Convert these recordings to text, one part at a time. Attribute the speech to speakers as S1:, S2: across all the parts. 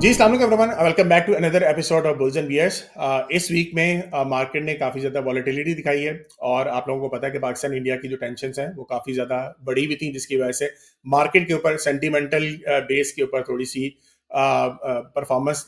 S1: जी, अस्सलाम वालेकुम everyone, welcome back to another episode of bulls and bears. इस week में मार्केट ने काफ़ी ज़्यादा वॉलेटिलिटी दिखाई है और आप लोगों को पता है कि पाकिस्तान इंडिया की जो टेंशन्स हैं वो काफ़ी ज़्यादा बढ़ी हुई थी, जिसकी वजह से मार्केट के ऊपर सेंटिमेंटल बेस के ऊपर थोड़ी सी परफॉर्मेंस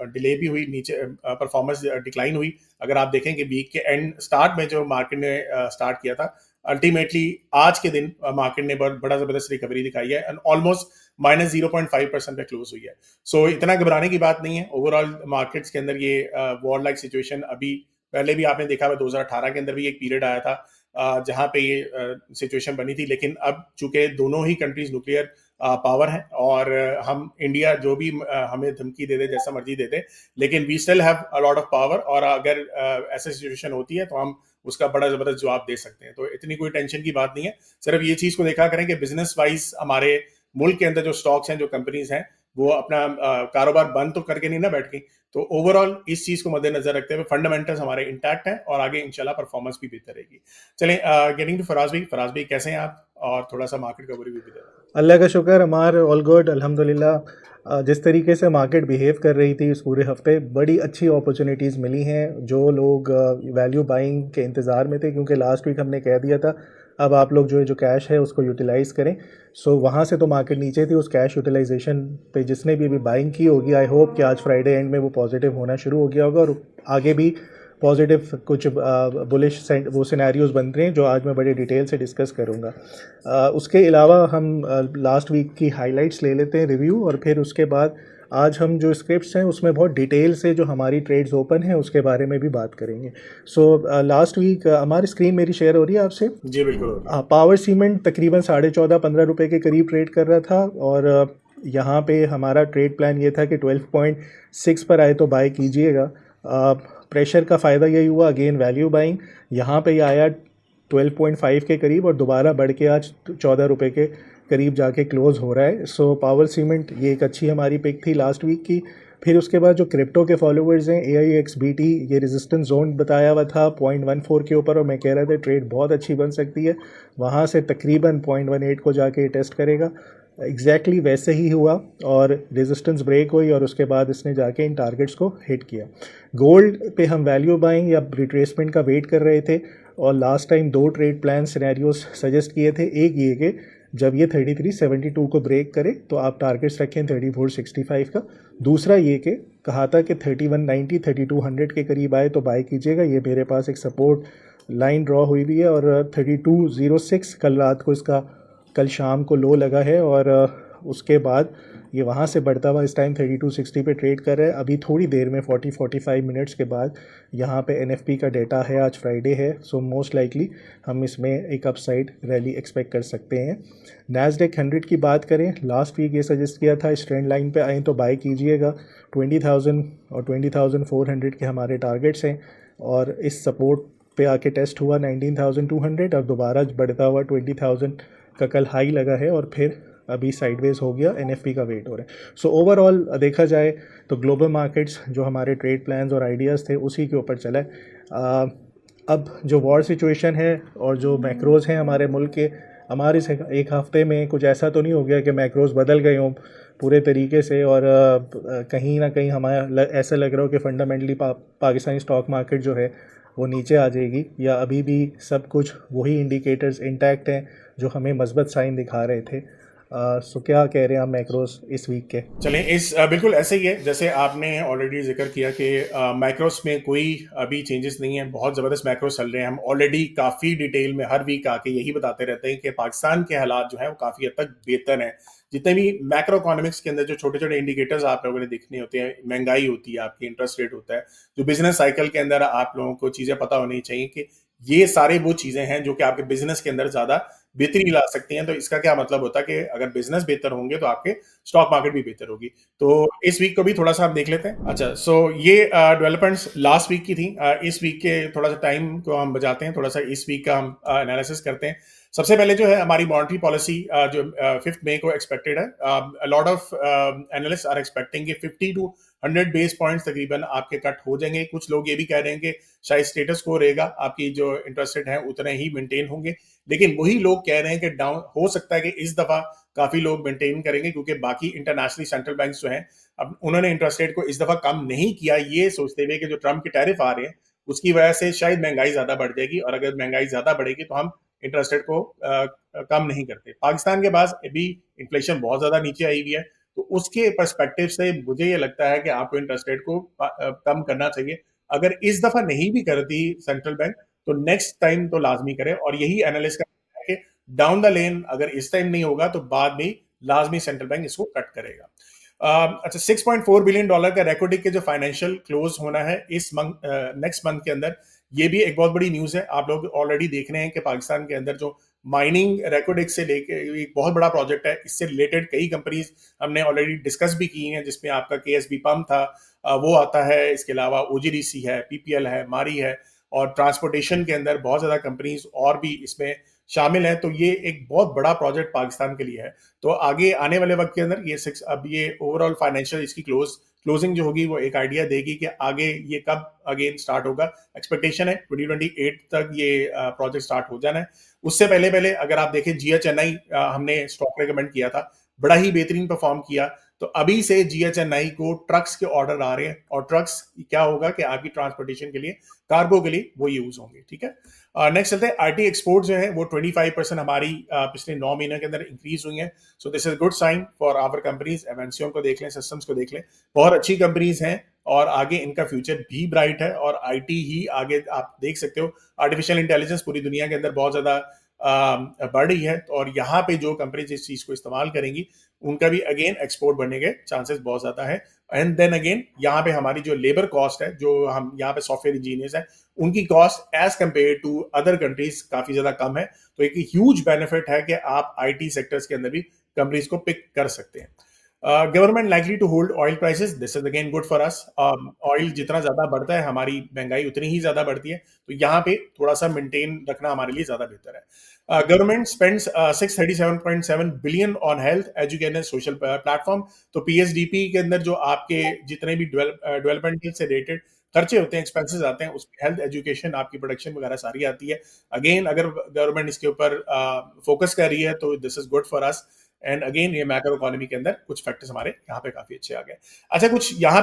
S1: डिले भी हुई, नीचे परफॉर्मेंस डिक्लाइन हुई। अगर आप देखें कि वीक के एंड स्टार्ट में जो मार्केट ने स्टार्ट किया था, अल्टीमेटली आज के दिन मार्केट ने बड़ा ज़बरदस्त रिकवरी दिखाई है एंड ऑलमोस्ट -0.5% पे क्लोज हुई है। सो इतना घबराने की बात नहीं है। ओवरऑल मार्केट्स के अंदर ये वॉर लाइक सिचुएशन अभी पहले भी आपने देखा हुआ 2018 के अंदर भी एक पीरियड आया था जहां पे ये सिचुएशन बनी थी, लेकिन अब चूंकि दोनों ही कंट्रीज न्यूक्लियर पावर है और हम इंडिया जो भी हमें धमकी दे दे, जैसा मर्जी दे दे, लेकिन we still have a lot of power और अगर ऐसी सिचुएशन होती है तो हम उसका बड़ा जबरदस्त जवाब दे सकते हैं। तो इतनी कोई टेंशन की बात नहीं है। सिर्फ ये चीज को देखा करें कि बिजनेस वाइज हमारे मुल्क के अंदर जो स्टॉक्स हैं, जो कंपनीज हैं, वो अपना कारोबार बंद तो करके नहीं ना बैठ गई। तो ओवरऑल इस चीज को मद्देनजर रखते हुए फंडामेंटल्स हमारे इंटैक्ट हैं और आगे इंशाल्लाह परफॉर्मेंस भी बेहतर रहेगी। चलें, गेटिंग टू फराज भाई कैसे हैं आप, और थोड़ा सा मार्केट का ओवरव्यू भी दे दें।
S2: अल्लाह का शुक्र, हमार ऑल गुड अल्हम्दुलिल्लाह। जिस तरीके से मार्केट बिहेव कर रही थी इस पूरे हफ्ते, बड़ी अच्छी अपॉर्चुनिटीज़ मिली हैं। जो लोग वैल्यू बाइंग के इंतज़ार में थे, क्योंकि लास्ट वीक हमने कह दिया था अब आप लोग जो कैश है उसको यूटिलाइज़ करें। सो वहाँ से तो मार्केट नीचे थी, उस कैश यूटिलाइजेशन पे जिसने भी अभी बाइंग की होगी, आई होप कि आज फ्राइडे एंड में वो पॉजिटिव होना शुरू हो गया होगा और आगे भी पॉजिटिव कुछ बुलिश वो सिनेरियोज बन रहे हैं जो आज मैं बड़े डिटेल से डिस्कस करूँगा। उसके अलावा हम लास्ट वीक की हाइलाइट्स ले लेते हैं रिव्यू, और फिर उसके बाद आज हम जो स्क्रिप्ट्स हैं उसमें बहुत डिटेल से जो हमारी ट्रेड्स ओपन हैं उसके बारे में भी बात करेंगे। सो लास्ट वीक हमारी स्क्रीन मेरी शेयर हो रही है आपसे।
S1: जी बिल्कुल हो रही है।
S2: पावर सीमेंट तकरीबन 14.5-15 रुपये के करीब ट्रेड कर रहा था, और यहाँ पे हमारा ट्रेड प्लान ये था कि 12.6 पर आए तो बाय कीजिएगा। प्रेशर का फ़ायदा यही हुआ, अगेन वैल्यू बाइंग। यहाँ पे ये आया 12.5 के करीब और दोबारा बढ़ के आज 14 रुपये के करीब जाके क्लोज़ हो रहा है। सो पावर सीमेंट ये एक अच्छी हमारी पिक थी लास्ट वीक की। फिर उसके बाद जो क्रिप्टो के फॉलोअर्स हैं, AIXBT, ये रेजिस्टेंस जोन बताया हुआ था 0.14 के ऊपर, और मैं कह रहा था ट्रेड बहुत अच्छी बन सकती है। वहाँ से तकरीबन 0.18 को जाके टेस्ट करेगा। एग्जैक्टली वैसे ही हुआ और रेजिस्टेंस ब्रेक हुई और उसके बाद इसने जाके इन टारगेट्स को हिट किया। गोल्ड पे हम वैल्यू बाइंग या रिट्रेसमेंट का वेट कर रहे थे, और लास्ट टाइम दो ट्रेड प्लान सिनेरियोज सजेस्ट किए थे। एक ये कि जब ये 3372 को ब्रेक करे तो आप टारगेट्स रखें 3465 का। दूसरा ये कि कहा था कि 3190 3200 के करीब आए तो बाय कीजिएगा। ये मेरे पास एक सपोर्ट लाइन ड्रॉ हुई भी है, और 3206 कल रात को इसका कल शाम को लो लगा है, और उसके बाद ये वहाँ से बढ़ता हुआ इस टाइम 3260 पे ट्रेड कर रहा है। अभी थोड़ी देर में 40-45 मिनट्स के बाद यहाँ पे NFP का डेटा है, आज फ्राइडे है, सो मोस्ट लाइकली हम इसमें एक अपसाइड रैली एक्सपेक्ट कर सकते हैं। नैस्डैक 100 की बात करें, लास्ट वीक ये सजेस्ट किया था इस ट्रेंड लाइन पे आएँ तो बाय कीजिएगा। 20,000 और 20,400 के हमारे टारगेट्स हैं, और इस सपोर्ट पे आके टेस्ट हुआ 19,200 और दोबारा बढ़ता हुआ 20,000 का कल हाई लगा है, और फिर अभी साइडवेज हो गया। NFP का वेट हो रहा है। सो ओवरऑल देखा जाए तो ग्लोबल मार्केट्स जो हमारे ट्रेड प्लान्स और आइडियाज़ थे उसी के ऊपर चला है। अब जो वॉर सिचुएशन है और जो मैक्रोज़ हैं हमारे मुल्क के, हमारे इस एक हफ़्ते में कुछ ऐसा तो नहीं हो गया कि मैक्रोज़ बदल गए हों पूरे तरीके से, और कहीं ना कहीं हमारा ऐसा लग रहा हो कि फंडामेंटली पाकिस्तानी स्टॉक मार्केट जो है वो नीचे आ जाएगी, या अभी भी सब कुछ वही इंडिकेटर्स इंटैक्ट हैं जो हमें मस्बत साइन दिखा रहे थे। सो क्या कह रहे हैं आप मैक्रोस इस वीक के?
S1: चलें, इस बिल्कुल ऐसे ही है जैसे आपने ऑलरेडी जिक्र किया कि मैक्रोस में कोई अभी चेंजेस नहीं है। बहुत ज़बरदस्त मैक्रोस चल रहे हैं। हम ऑलरेडी काफ़ी डिटेल में हर वीक आके यही बताते रहते हैं कि पाकिस्तान के हालात जो है वो काफ़ी हद तक बेहतर हैं। जितने भी मैक्रो इकोनॉमिक्स के अंदर जो छोटे छोटे इंडिकेटर्स आप लोगों ने देखने होते हैं, महंगाई होती है, आपकी इंटरेस्ट रेट होता है, जो बिजनेस साइकिल के अंदर आप लोगों को चीज़ें पता होनी चाहिए कि ये सारे वो चीज़ें हैं जो कि आपके बिजनेस के अंदर ज़्यादा बेहतरी ला सकती हैं। तो इसका क्या मतलब होता है कि अगर बिजनेस बेहतर होंगे तो आपके स्टॉक मार्केट भी बेहतर होगी। तो इस वीक को भी थोड़ा सा हम देख लेते हैं। अच्छा, सो ये डेवलपमेंट्स लास्ट वीक की थी। इस वीक के थोड़ा सा टाइम को हम बचाते हैं, थोड़ा सा इस वीक का हम एनालिसिस करते हैं। सबसे पहले जो है हमारी मॉनेटरी पॉलिसी जो 5 मई को एक्सपेक्टेड है। Lot of analyst are expecting 50 to 100 base points तकरीबन आपके कट हो जाएंगे। कुछ लोग ये भी कह रहे हैं कि शायद स्टेटस को रहेगा, आपकी जो इंटरेस्ट रेट है उतने ही मेंटेन होंगे। लेकिन वही लोग कह रहे हैं कि डाउन हो सकता है कि इस दफा काफी लोग मेंटेन करेंगे, क्योंकि बाकी इंटरनेशनली सेंट्रल बैंक जो हैं अब उन्होंने इंटरेस्ट रेट को इस दफा कम नहीं किया, ये सोचते हुए कि जो ट्रम्प के टैरिफ आ रहे हैं उसकी वजह से शायद महंगाई ज्यादा बढ़ जाएगी, और अगर महंगाई ज्यादा बढ़ेगी तो हम इंटरेस्ट रेट को कम नहीं करते। पाकिस्तान के पास अभी इन्फ्लेशन बहुत ज्यादा नीचे आई हुई है, तो उसके पर्सपेक्टिव से मुझे ये लगता है कि आपको इंटरेस्ट रेट को कम करना चाहिए। अगर इस दफा नहीं भी करती सेंट्रल बैंक तो नेक्स्ट टाइम तो लाजमी करे, और यही एनालिस्ट का है कि डाउन द लेन अगर इस टाइम नहीं होगा तो बाद में लाजमी सेंट्रल बैंक इसको कट करेगा। अच्छा, $6.4 बिलियन का रेकॉर्डिंग के जो फाइनेंशियल क्लोज होना है इस मंथ, नेक्स्ट मंथ के अंदर, ये भी एक बहुत बड़ी न्यूज है। आप लोग ऑलरेडी देख रहे हैं कि पाकिस्तान के अंदर जो माइनिंग रेकॉर्डिंग से लेके एक बहुत बड़ा प्रोजेक्ट है, इससे रिलेटेड कई कंपनीज हमने ऑलरेडी डिस्कस भी की हैं, जिसमें आपका केएसबी पंप था, वो आता है, इसके अलावा ओजीडीसी है, पीपीएल है, मारी है, और ट्रांसपोर्टेशन के अंदर बहुत ज्यादा कंपनीज और भी इसमें शामिल है। तो ये एक बहुत बड़ा प्रोजेक्ट पाकिस्तान के लिए है। तो आगे आने वाले वक्त के अंदर ये अब ये ओवरऑल फाइनेंशियल इसकी क्लोजिंग जो होगी वो एक आइडिया देगी कि आगे ये कब अगेन स्टार्ट होगा। एक्सपेक्टेशन है 2028 तक ये प्रोजेक्ट स्टार्ट हो जाना है। उससे पहले पहले अगर आप देखें जिया चेन्नई, हमने स्टॉक रिकमेंड किया था, बड़ा ही बेहतरीन परफॉर्म किया। तो अभी से जिया चेन्नई को ट्रक्स के ऑर्डर आ रहे हैं, और ट्रक्स क्या होगा कि आपकी ट्रांसपोर्टेशन के लिए, कार्गो के लिए वो यूज होंगे। ठीक है, नेक्स्ट चलते हैं। आईटी एक्सपोर्ट जो है वो 25% हमारी पिछले 9 महीने के अंदर इंक्रीज हुई है। So this is good sign for our companies. एमएनसीओ को देख लें, सिस्टम्स को देख लें, बहुत अच्छी कंपनीज हैं और आगे इनका फ्यूचर भी ब्राइट है। और आईटी ही आगे आप देख सकते हो, आर्टिफिशियल इंटेलिजेंस पूरी दुनिया के अंदर बहुत ज्यादा बढ़ रही है, और यहाँ पे जो कंपनीज इस चीज को इस्तेमाल करेंगी उनका भी अगेन एक्सपोर्ट बढ़ने के चांसेस बहुत ज्यादा है। एंड देन अगेन यहाँ पे हमारी जो लेबर कॉस्ट है, जो हम यहाँ पे सॉफ्टवेयर इंजीनियर्स हैं, उनकी cost as compare to other countries काफी ज्यादा कम है। तो एक ह्यूज बेनिफिट है कि आप आईटी सेक्टर्स के अंदर भी कंपनीज को पिक कर सकते हैं। Government likely to hold oil prices, this is again good for us. Oil जितना ज्यादा बढ़ता है हमारी महंगाई उतनी ही ज्यादा बढ़ती है, तो यहाँ पे थोड़ा सा मेंटेन रखना हमारे लिए ज्यादा बेहतर है। Government spends 637.7 billion on health education social platform. तो पीएसडीपी के अंदर जो आपके जितने भी डेवलपमेंट से रिलेटेड खर्चे होते हैं, एक्सपेंसेस आते हैं, उसमें हेल्थ एजुकेशन आपकी प्रोडक्शन वगैरह सारी आती है। अगेन अगर गवर्नमेंट इसके ऊपर फोकस कर रही है तो this is good for us. And again ये मैक्रो इकोनॉमी के अंदर कुछ फैक्टर्स हमारे यहाँ पे काफी अच्छे आ गए। अच्छा, कुछ यहाँ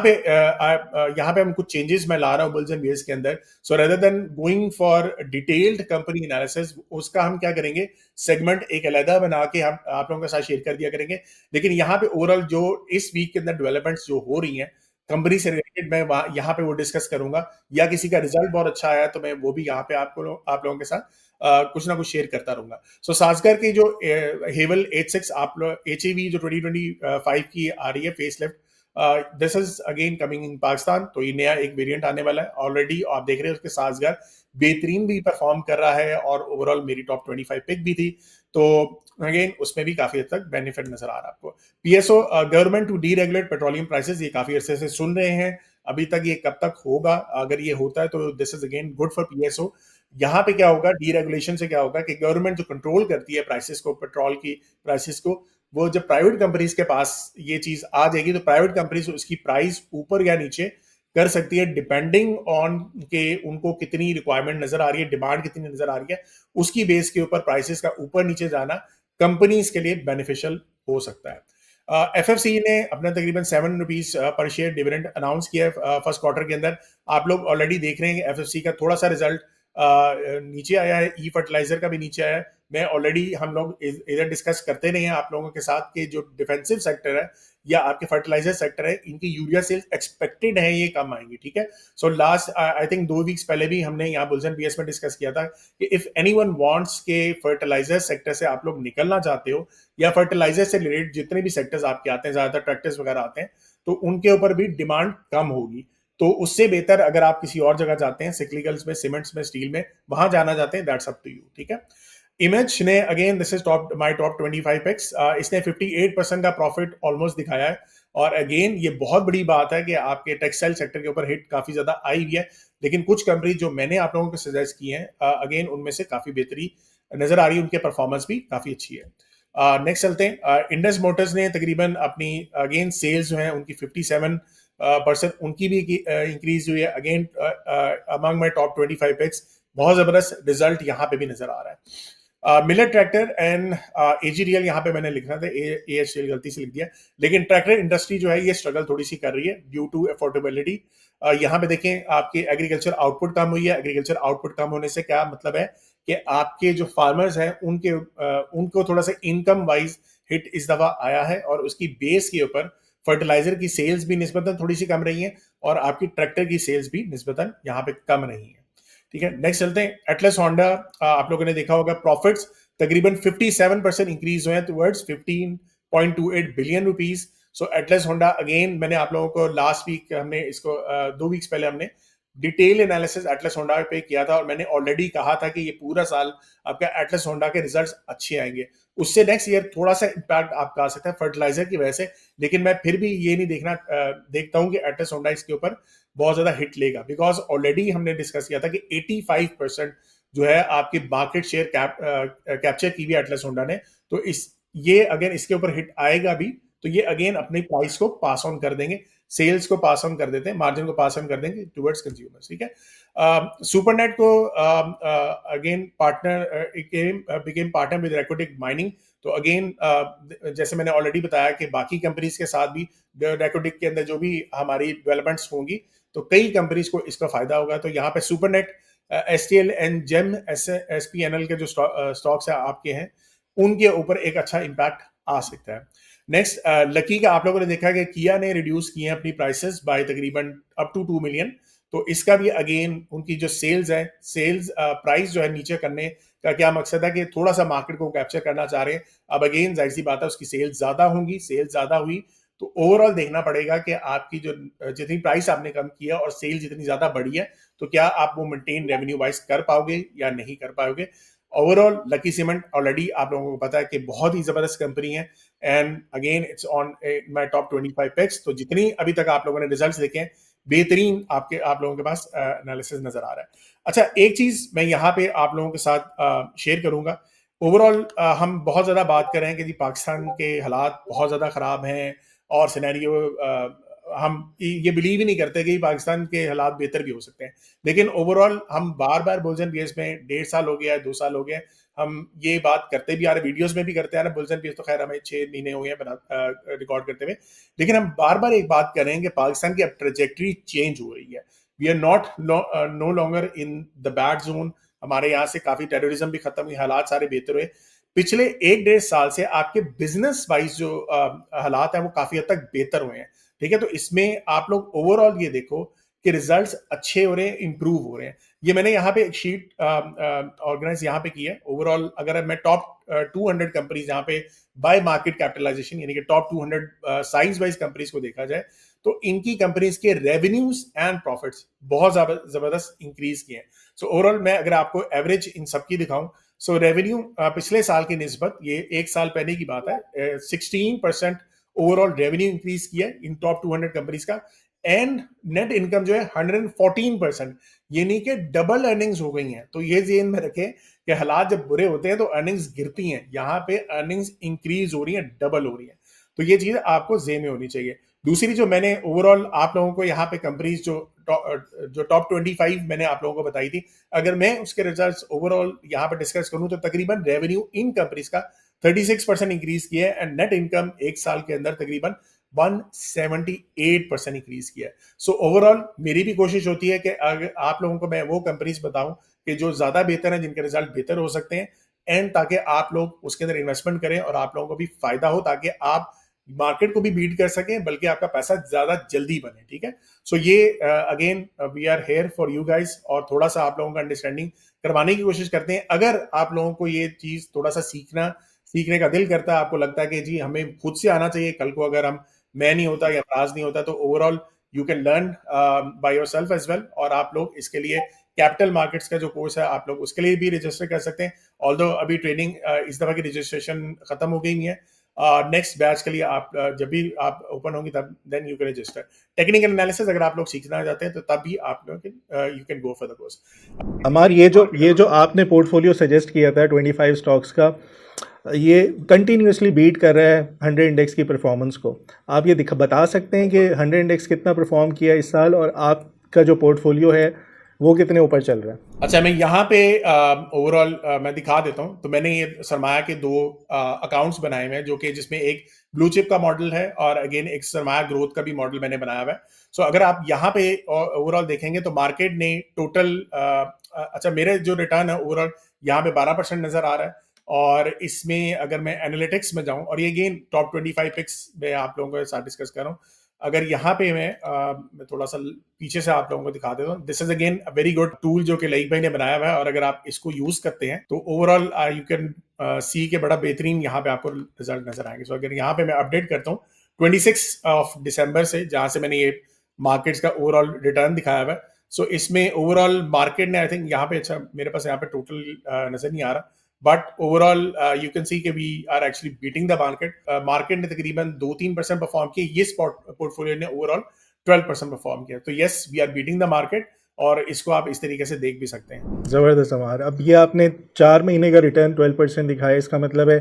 S1: पे हम कुछ चेंजेस मैं ला रहा हूँ बुल्स एंड बियर्स के अंदर। सो rather than going for detailed company analysis, उसका हम क्या करेंगे, सेगमेंट एक अलग बना के हम आप लोगों के साथ शेयर कर दिया करेंगे। लेकिन यहाँ पे ओवरऑल जो इस वीक के अंदर डेवलपमेंट्स जो हो रही हैं कंपनी से रिलेटेड, मैं यहाँ पे वो डिस्कस करूंगा, या किसी का रिजल्ट बहुत अच्छा आया तो मैं वो भी यहाँ पे आप लोगों के साथ कुछ ना कुछ शेयर करता रहूंगा। सो साजगर की जो हेवल H6 आप लोग HAV जो 2025 की आ रही है face lift, this is again coming in Pakistan. तो ये नया एक वेरिएंट आने वाला है, ऑलरेडी आप देख रहे हैं उसके साजगर बेहतरीन भी परफॉर्म कर रहा है, और ओवरऑल मेरी टॉप 25 पिक भी थी। तो अगेन उसमें भी काफी हद तक बेनिफिट नजर आ रहा है आपको। PSO, government to deregulate petroleum prices, ये काफी अरसे से सुन रहे हैं, अभी तक ये कब तक होगा? अगर ये होता है तो this is again good for PSO. यहाँ पे क्या होगा, डीरेगुलेशन से क्या होगा कि गवर्नमेंट जो कंट्रोल करती है प्राइसेस को, पेट्रोल की प्राइसेस को, वो जब प्राइवेट कंपनीज के पास ये चीज आ जाएगी तो प्राइवेट कंपनीज उसकी प्राइस ऊपर या नीचे कर सकती है, डिपेंडिंग ऑन के उनको कितनी रिक्वायरमेंट नजर आ रही है, डिमांड कितनी नजर आ रही है, उसकी बेस के ऊपर प्राइसेस का ऊपर नीचे जाना कंपनीज के लिए बेनिफिशियल हो सकता है। एफएफसी ने अपना तकरीबन ₹7 पर शेयर डिविडेंड अनाउंस किया है फर्स्ट क्वार्टर के अंदर। आप लोग ऑलरेडी देख रहे हैं एफएफसी का थोड़ा सा रिजल्ट नीचे आया है, ई फर्टिलाइजर का भी नीचे आया है। मैं ऑलरेडी हम लोग इधर डिस्कस करते रहे हैं आप लोगों के साथ कि जो डिफेंसिव सेक्टर है या आपके फर्टिलाइजर सेक्टर है, इनकी यूरिया सेल्स एक्सपेक्टेड है ये कम आएंगी। ठीक है, so last I think 2 weeks पहले भी हमने यहाँ बुल्सन बीएस में डिस्कस किया था कि इफ एनीवन वांट्स के फर्टिलाइजर सेक्टर से आप लोग निकलना चाहते हो, या फर्टिलाइजर से रिलेटेड जितने भी सेक्टर्स आपके आते हैं, ज्यादातर ट्रैक्टर्स वगैरह आते हैं, तो उनके ऊपर भी डिमांड कम होगी। तो उससे बेहतर अगर आप किसी और जगह जाते हैं, सिक्लिकल्स में, सीमेंट्स में, स्टील में, वहां जाना चाहते हैं, दैट्स अप टू यू। ठीक है, इमेज ने again this is top my top 25 picks, इसने 58% का प्रॉफिट ऑलमोस्ट दिखाया है। और अगेन ये बहुत बड़ी बात है कि आपके टेक्सटाइल सेक्टर के ऊपर हिट काफी ज्यादा आई हुई है, लेकिन कुछ कंपनी जो मैंने आप लोगों को सजेस्ट की हैं अगेन उनमें से काफी बेहतरी नजर आ रही है, उनके परफॉर्मेंस भी काफी अच्छी है। नेक्स्ट चलते हैं, इंडस मोटर्स ने तकरीबन अपनी अगेन सेल्स जो है उनकी 57% उनकी भी इंक्रीज हुई है। Again among my top 25 picks, बहुत जबरदस्त रिजल्ट यहाँ पे भी नजर आ रहा है। Miller tractor and AG real यहाँ पे मैंने लिखना था, AHCL गलती से लिख दिया, लेकिन ट्रैक्टर इंडस्ट्री जो है ये स्ट्रगल थोड़ी सी कर रही है ड्यू टू अफोर्डेबिलिटी। यहाँ पे देखें आपकी एग्रीकल्चर आउटपुट कम हुई है। एग्रीकल्चर आउटपुट कम होने से क्या मतलब है कि आपके जो फार्मर्स हैं उनको थोड़ा सा इनकम वाइज हिट इस दफा आया है, और उसकी बेस के ऊपर फर्टिलाइजर की सेल्स भी निस्बतन थोड़ी सी कम रही है और आपकी ट्रैक्टर की सेल्स भी निस्बतन यहाँ पे कम रही है। ठीक है, नेक्स्ट चलते हैं एटलस होंडा। आप लोगों ने देखा होगा प्रॉफिट्स तकरीबन 57% इंक्रीज हुए हैं टुवर्ड्स 15.28 बिलियन रुपीस। सो एटलस होंडा अगेन, मैंने आप लोगों को लास्ट वीक, हमने इसको 2 वीक्स पहले हमने डिटेल एनालिसिस एटलस होंडा पे किया था, और मैंने ऑलरेडी कहा था कि ये पूरा साल आपका एटलस होंडा के रिजल्ट्स अच्छे आएंगे। उससे नेक्स्ट ईयर थोड़ा सा इम्पैक्ट आपका आ सकता है फर्टिलाइजर की वजह से, लेकिन मैं फिर भी ये नहीं देखता हूं कि एटलस होंडा इसके ऊपर बहुत ज्यादा हिट लेगा, बिकॉज ऑलरेडी हमने डिस्कस किया था कि 85% जो है आपकी मार्केट शेयर कैप्चर की भी एटलस होंडा ने। तो ये अगेन इसके ऊपर हिट आएगा भी, तो ये अगेन अपनी प्राइस को पास ऑन कर देंगे, सेल्स को पास ऑन कर देते हैं, मार्जिन को पास ऑन कर देंगे टुवर्ड्स कंज्यूमर्स। ठीक है, सुपरनेट को अगेन बिकेम पार्टनर विद रैकोटिक माइनिंग। तो अगेन जैसे मैंने ऑलरेडी बताया कि बाकी कंपनीज के साथ भी रैकोटिक के अंदर जो भी हमारी डेवलपमेंट्स होंगी तो कई कंपनीज को इसका फायदा होगा। तो यहाँ पे Supernet, STL and Gem SPNL के जो स्टॉक्स है आपके हैं, उनके ऊपर एक अच्छा इम्पैक्ट आ सकता है। नेक्स्ट लकी का आप लोगों ने देखा कि किया ने रिड्यूस किए हैं अपनी प्राइसेस बाय तकरीबन अप टू 2 मिलियन। तो इसका भी अगेन उनकी जो सेल्स है, सेल्स प्राइस जो है नीचे करने का क्या मकसद है कि थोड़ा सा मार्केट को कैप्चर करना चाह रहे हैं। अब अगेन जाहिर सी बात है उसकी सेल्स ज्यादा होंगी, सेल्स ज्यादा हुई तो ओवरऑल देखना पड़ेगा कि आपकी जो जितनी प्राइस आपने कम किया और सेल जितनी ज्यादा बढ़ी है तो क्या आप वो मेंटेन रेवेन्यू वाइज कर पाओगे या नहीं कर पाओगे। ओवरऑल लकी सीमेंट ऑलरेडी आप लोगों को पता है कि बहुत ही जबरदस्त कंपनी है, and again it's on my top 25 picks. तो जितनी अभी तक आप लोगों ने रिजल्ट्स देखे हैं बेहतरीन आप लोगों के पास एनालिसिस नजर आ रहा है। अच्छा, एक चीज मैं यहाँ पे आप लोगों के साथ शेयर करूंगा। ओवरऑल हम बहुत ज्यादा बात कर रहे हैं कि जी पाकिस्तान के हालात बहुत ज्यादा खराब हैं और सिनेरियो हम ये बिलीव ही नहीं करते कि पाकिस्तान के हालात बेहतर भी हो सकते हैं, लेकिन ओवरऑल हम बार बार बुल्स एंड बियर्स में 1.5 साल हो गया है, 2 साल हो गए, हम ये बात करते भी आ रहे, वीडियोस में भी करते आ रहे। बुल्स एंड बियर्स तो खैर हमें 6 महीने हो गए रिकॉर्ड करते हुए, लेकिन हम बार बार एक बात कर रहे हैं कि पाकिस्तान की अब ट्रेजेक्टरी चेंज हो रही है। We are not no longer in the bad zone. हमारे यहाँ से काफी टेररिज्म भी खत्म हुई, हालात सारे बेहतर हुए। पिछले 1-1.5 साल से आपके बिजनेस वाइज जो हालात है वो काफी हद तक बेहतर हुए हैं। ठीक है, तो इसमें आप लोग ओवरऑल ये देखो कि रिजल्ट्स अच्छे हो रहे हैं, इंप्रूव हो रहे हैं। ये मैंने यहाँ पे एक शीट ऑर्गेनाइज यहाँ पे की है। ओवरऑल अगर मैं टॉप 200 कंपनीज यहाँ पे बाय मार्केट कैपिटलाइजेशन यानी कि टॉप 200 साइज वाइज कंपनीज को देखा जाए तो इनकी कंपनीज के रेवेन्यूज एंड प्रॉफिट्स बहुत जबरदस्त इंक्रीज किए हैं। सो ओवरऑल मैं अगर आपको एवरेज इन सबकी दिखाऊं, सो रेवेन्यू पिछले साल की निस्बत, ये एक साल पहले की बात है, 16% ओवरऑल रेवेन्यू इंक्रीज किया है इन टॉप 200 कंपनीज का, एंड नेट इनकम जो है 114%, यानी कि डबल अर्निंग्स हो गई हैं। तो ये जेन में रखें कि हालात जब बुरे होते हैं तो अर्निंग्स गिरती हैं, यहाँ पे अर्निंग्स इंक्रीज हो रही हैं, डबल हो रही हैं। तो ये चीज आपको जेन में होनी चाहिए। दूसरी जो मैंने ओवरऑल आप लोगों को यहाँ पे कंपनीज जो टॉप 25 मैंने आप लोगों को बताई थी, अगर मैं उसके रिजल्ट्स ओवरऑल यहाँ पे डिस्कस करूं तो तकरीबन रेवेन्यू इन कंपनीज का 36% इंक्रीज किया है, एंड नेट इनकम एक साल के अंदर तकरीबन 178% इंक्रीज किया है। सो ओवरऑल मेरी भी कोशिश होती है कि अगर आप लोगों को मैं वो कंपनीज बताऊं कि जो ज्यादा बेहतर है, जिनके रिजल्ट बेहतर हो सकते हैं, एंड ताकि आप लोग उसके अंदर इन्वेस्टमेंट करें और आप लोगों को भी फायदा हो, ताकि आप मार्केट को भी बीट कर सकें बल्कि आपका पैसा ज्यादा जल्दी बने। ठीक है, सो ये again we are here for you guys, और थोड़ा सा आप लोगों का अंडरस्टैंडिंग करवाने की कोशिश करते हैं। अगर आप लोगों को ये चीज थोड़ा सा सीखने का दिल करता है, आपको लगता है कि जी हमें खुद से आना चाहिए, कल को अगर मैं नहीं होता या फराज नहीं होता तो overall you can learn by yourself as well, और आप लोग इसके लिए कैपिटल मार्केट्स का जो कोर्स है आप लोग उसके लिए भी रजिस्टर कर सकते हैं। ऑल्दो अभी ट्रेनिंग इस दफा की रजिस्ट्रेशन खत्म हो गई है, नेक्स्ट बैच के लिए आप जब भी आप ओपन होंगी तब then you can register. Technical analysis अगर आप लोग सीखना चाहते हैं तो तब भी आप लोग you can go for the course.
S2: हमार ये जो आपने पोर्टफोलियो सजेस्ट किया था 25 स्टॉक्स का, ये कंटिन्यूसली बीट कर रहा है 100 इंडेक्स की परफॉर्मेंस को। आप ये बता सकते हैं कि 100 इंडेक्स कितना परफॉर्म किया इस साल, और आपका जो पोर्टफोलियो है वो कितने ऊपर चल रहा है?
S1: अच्छा, मैं यहाँ पे ओवरऑल मैं दिखा देता हूँ। तो मैंने ये सरमाया के दो अकाउंट्स बनाए हुए हैं, जो कि जिसमें एक ब्लू चिप का मॉडल है और अगेन एक सरमाया ग्रोथ का भी मॉडल मैंने बनाया हुआ है। सो अगर आप यहाँ पे ओवरऑल देखेंगे तो मार्केट ने टोटल अच्छा, मेरे जो रिटर्न है ओवरऑल यहाँ पे 12% नजर आ रहा है। और इसमें अगर मैं एनालिटिक्स में जाऊं, और ये अगेन टॉप 25 पिक्स में आप लोगों के साथ डिस्कस कर रहा हूँ। अगर यहाँ पे मैं थोड़ा सा पीछे से आप लोगों को दिखा देता हूँ। This is again a very good tool जो कि लईक भाई ने बनाया हुआ है, और अगर आप इसको यूज करते हैं तो ओवरऑल यू कैन सी के बड़ा बेहतरीन यहाँ पे आपको रिजल्ट नजर आएंगे। सो अगर यहाँ पे मैं अपडेट करता हूँ 26 दिसंबर से, जहां से मैंने ये मार्केट्स का ओवरऑल रिटर्न दिखाया हुआ है। सो इसमें ओवरऑल मार्केट ने आई थिंक यहाँ पे, अच्छा मेरे पास यहाँ पे टोटल नजर नहीं आ रहा, but overall you can see के we are actually beating the market. Market ने तकरीबन 2-3% परफॉर्म किया, ये पोर्टफोलियो ने ओवरऑल 12% परफॉर्म किया। तो yes, we are beating the market, और इसको आप इस तरीके से देख भी सकते हैं।
S2: ज़बरदस्त अमार। अब ये आपने 4 महीने का रिटर्न 12% दिखाया, इसका मतलब है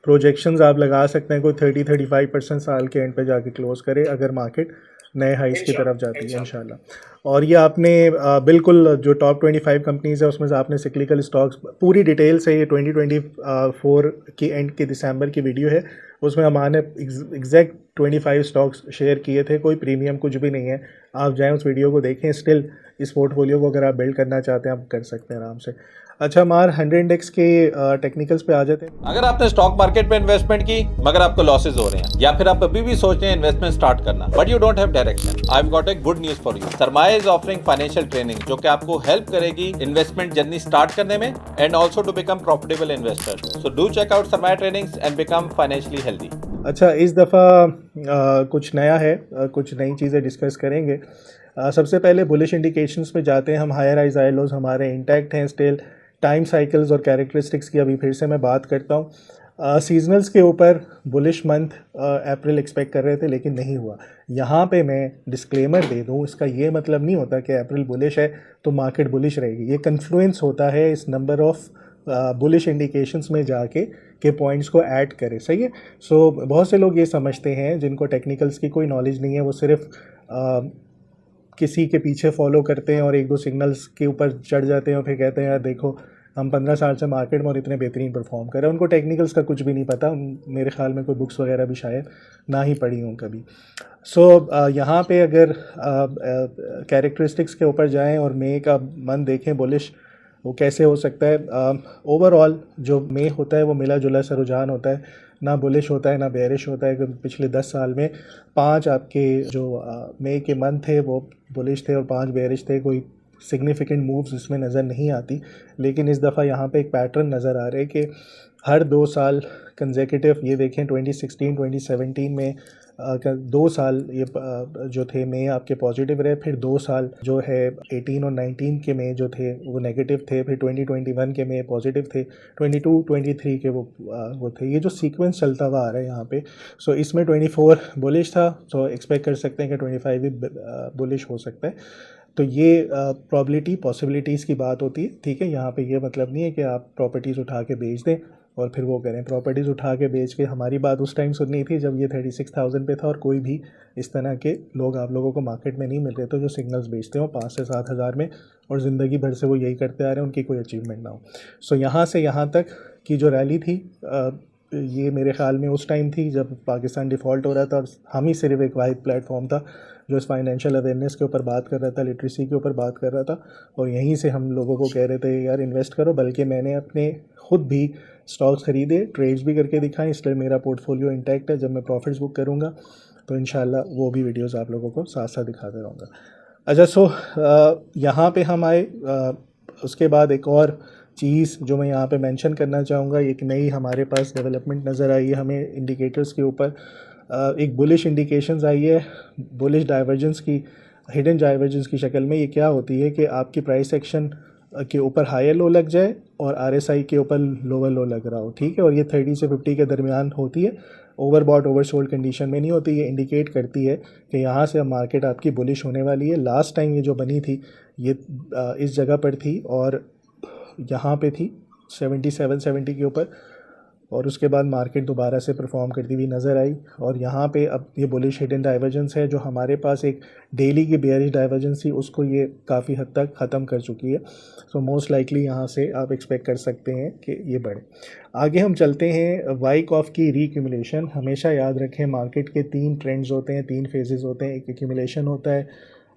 S2: प्रोजेक्शंस आप लगा सकते हैं कोई 30-35% साल के एंड पे जाके क्लोज करे अगर मार्केट नए हाइस की तरफ जाती है
S1: इंशाल्लाह।
S2: इंशाल्लाह। और ये आपने बिल्कुल जो टॉप 25 कंपनीज है उसमें से आपने सिक्लिकल स्टॉक्स पूरी डिटेल से, ये 2024 की एंड के दिसंबर की वीडियो है, उसमें हमारे एग्जैक्ट 25 स्टॉक्स शेयर किए थे, कोई प्रीमियम कुछ भी नहीं है। आप जाएँ उस वीडियो को देखें। स्टिल इस पोर्टफोलियो को अगर आप बिल्ड करना चाहते हैं आप कर सकते हैं आराम से। अच्छा मार, 100 इंडेक्स के टेक्निकल्स पे आ जाते हैं।
S3: अगर आपने स्टॉक मार्केट में इन्वेस्टमेंट की मगर आपको लॉसेस हो रहे हैं, या फिर आप अभी भी सोच रहे हैं इन्वेस्टमेंट स्टार्ट करना but you don't have direction, I have got a good news for you. Sarmaya is offering financial training जो कि आपको हेल्प करेगी इन्वेस्टमेंट जर्नी स्टार्ट करने में and also to become profitable investor. So do check out Sarmaya trainings and become financially healthy.
S2: अच्छा, इस दफ़ा कुछ नया है, कुछ नई चीज़ें डिस्कस करेंगे। सबसे पहले बुलिश इंडिकेशंस पे जाते हैं हम। हायर हाइज हाई लोज हमारे इंटैक्ट हैं स्टिल। टाइम साइकिल्स और कैरेक्टरिस्टिक्स की अभी फिर से मैं बात करता हूँ। सीजनल्स के ऊपर बुलिश मंथ अप्रैल एक्सपेक्ट कर रहे थे लेकिन नहीं हुआ। यहाँ पे मैं डिस्क्लेमर दे दूँ, इसका ये मतलब नहीं होता कि अप्रैल बुलिश है तो मार्केट बुलिश रहेगी। ये कन्फ्लुएंस होता है इस नंबर ऑफ बुलिश इंडिकेशंस में जाके के पॉइंट्स को ऐड करें, सही है। सो बहुत से लोग ये समझते हैं जिनको टेक्निकल्स की कोई नॉलेज नहीं है, वो सिर्फ किसी के पीछे फॉलो करते हैं और एक दो सिग्नल्स के ऊपर चढ़ जाते हैं और फिर कहते हैं यार देखो हम 15 साल से मार्केट में और इतने बेहतरीन परफॉर्म कर रहे हैं। उनको टेक्निकल्स का कुछ भी नहीं पता, मेरे ख्याल में कोई बुक्स वगैरह भी शायद ना ही पढ़ी हूँ कभी। सो यहाँ पे अगर कैरेक्टरिस्टिक्स के ऊपर जाएं और मे का मन देखें बुलिश, वो कैसे हो सकता है। ओवरऑल जो मे होता है वो मिला जुला सा रुझान होता है, ना बुलिश होता है ना बेरिश होता है। कि पिछले 10 साल में 5 आपके जो मई के मंथ थे वो बुलिश थे और 5 बेरिश थे। कोई सिग्निफिकेंट मूव्स इसमें नज़र नहीं आती, लेकिन इस दफ़ा यहाँ पे एक पैटर्न नज़र आ रहा है कि हर 2 साल कंसेक्यूटिव, ये देखें 2016 2017 में 2 साल ये जो थे मई आपके पॉजिटिव रहे, फिर 2 साल जो है 18 और 19 के मई जो थे वो नेगेटिव थे, फिर 2021 के मई पॉजिटिव थे, 22 23 के वो थे। ये जो सीक्वेंस चलता हुआ आ रहा है यहाँ पे। सो इसमें 24 बुलिश था, सो एक्सपेक्ट कर सकते हैं कि 25 भी बुलिश हो सकता है। तो ये प्रॉबिलिटी पॉसिबिलिटीज़ की बात होती है, ठीक है। यहाँ पे ये मतलब नहीं है कि आप प्रॉपर्टीज़ उठा के बेच दें और फिर वो करें। प्रॉपर्टीज़ उठा के बेच के हमारी बात उस टाइम सुननी थी जब ये 36,000 पे था और कोई भी इस तरह के लोग आप लोगों को मार्केट में नहीं मिल रहे थे जो सिग्नल्स बेचते हो 5 से 7 हज़ार में, और ज़िंदगी भर से वो यही करते आ रहे हैं, उनकी कोई अचीवमेंट ना हो। सो यहाँ से यहाँ तक की जो रैली थी ये मेरे ख्याल में उस टाइम थी जब पाकिस्तान डिफ़ॉल्ट हो रहा था और हम ही सिर्फ एक वाहिद प्लेटफॉर्म था जो इस फाइनेंशियल अवेयरनेस के ऊपर बात कर रहा था, लिटरेसी के ऊपर बात कर रहा था, और यहीं से हम लोगों को कह रहे थे यार इन्वेस्ट करो। बल्कि मैंने अपने खुद भी स्टॉक्स ख़रीदे, ट्रेड्स भी करके दिखाएं, इसलिए मेरा पोर्टफोलियो इंटैक्ट है। जब मैं प्रॉफिट्स बुक करूँगा तो इंशाल्लाह वो भी वीडियोस आप लोगों को साथ साथ दिखाते रहूँगा। अच्छा, सो यहाँ पे हम आए। उसके बाद एक और चीज़ जो मैं यहाँ पे मेंशन करना चाहूँगा, एक नई हमारे पास डेवलपमेंट नज़र आई है हमें इंडिकेटर्स के ऊपर। एक बुलिश इंडिकेशंस आई है बुलिश डाइवर्जेंस की, हिडन डाइवर्जेंस की शक्ल में। ये क्या होती है कि आपकी प्राइस एक्शन के ऊपर हायर लो लग जाए और आरएसआई के ऊपर लोअर लो लग रहा हो, ठीक है। और ये 30 से 50 के दरमियान होती है, ओवरबॉट ओवरसोल्ड कंडीशन में नहीं होती। ये इंडिकेट करती है कि यहाँ से अब मार्केट आपकी बुलिश होने वाली है। लास्ट टाइम ये जो बनी थी ये इस जगह पर थी और यहाँ पे थी 77-70 के ऊपर। और उसके बाद मार्केट दोबारा से परफॉर्म करती हुई नज़र आई। और यहाँ पे अब ये बुलिश हिडन डाइवर्जेंस है जो हमारे पास एक डेली की बेयरिश डाइवर्जेंस थी, उसको ये काफ़ी हद तक ख़त्म कर चुकी है। सो मोस्ट लाइकली यहाँ से आप एक्सपेक्ट कर सकते हैं कि ये बढ़े। आगे हम चलते हैं वाइकॉफ की रीक्यूमुलेशन। हमेशा याद रखें मार्केट के 3 ट्रेंड्स होते हैं, 3 फेजेस होते हैं। एक एक्यूमुलेशन होता है,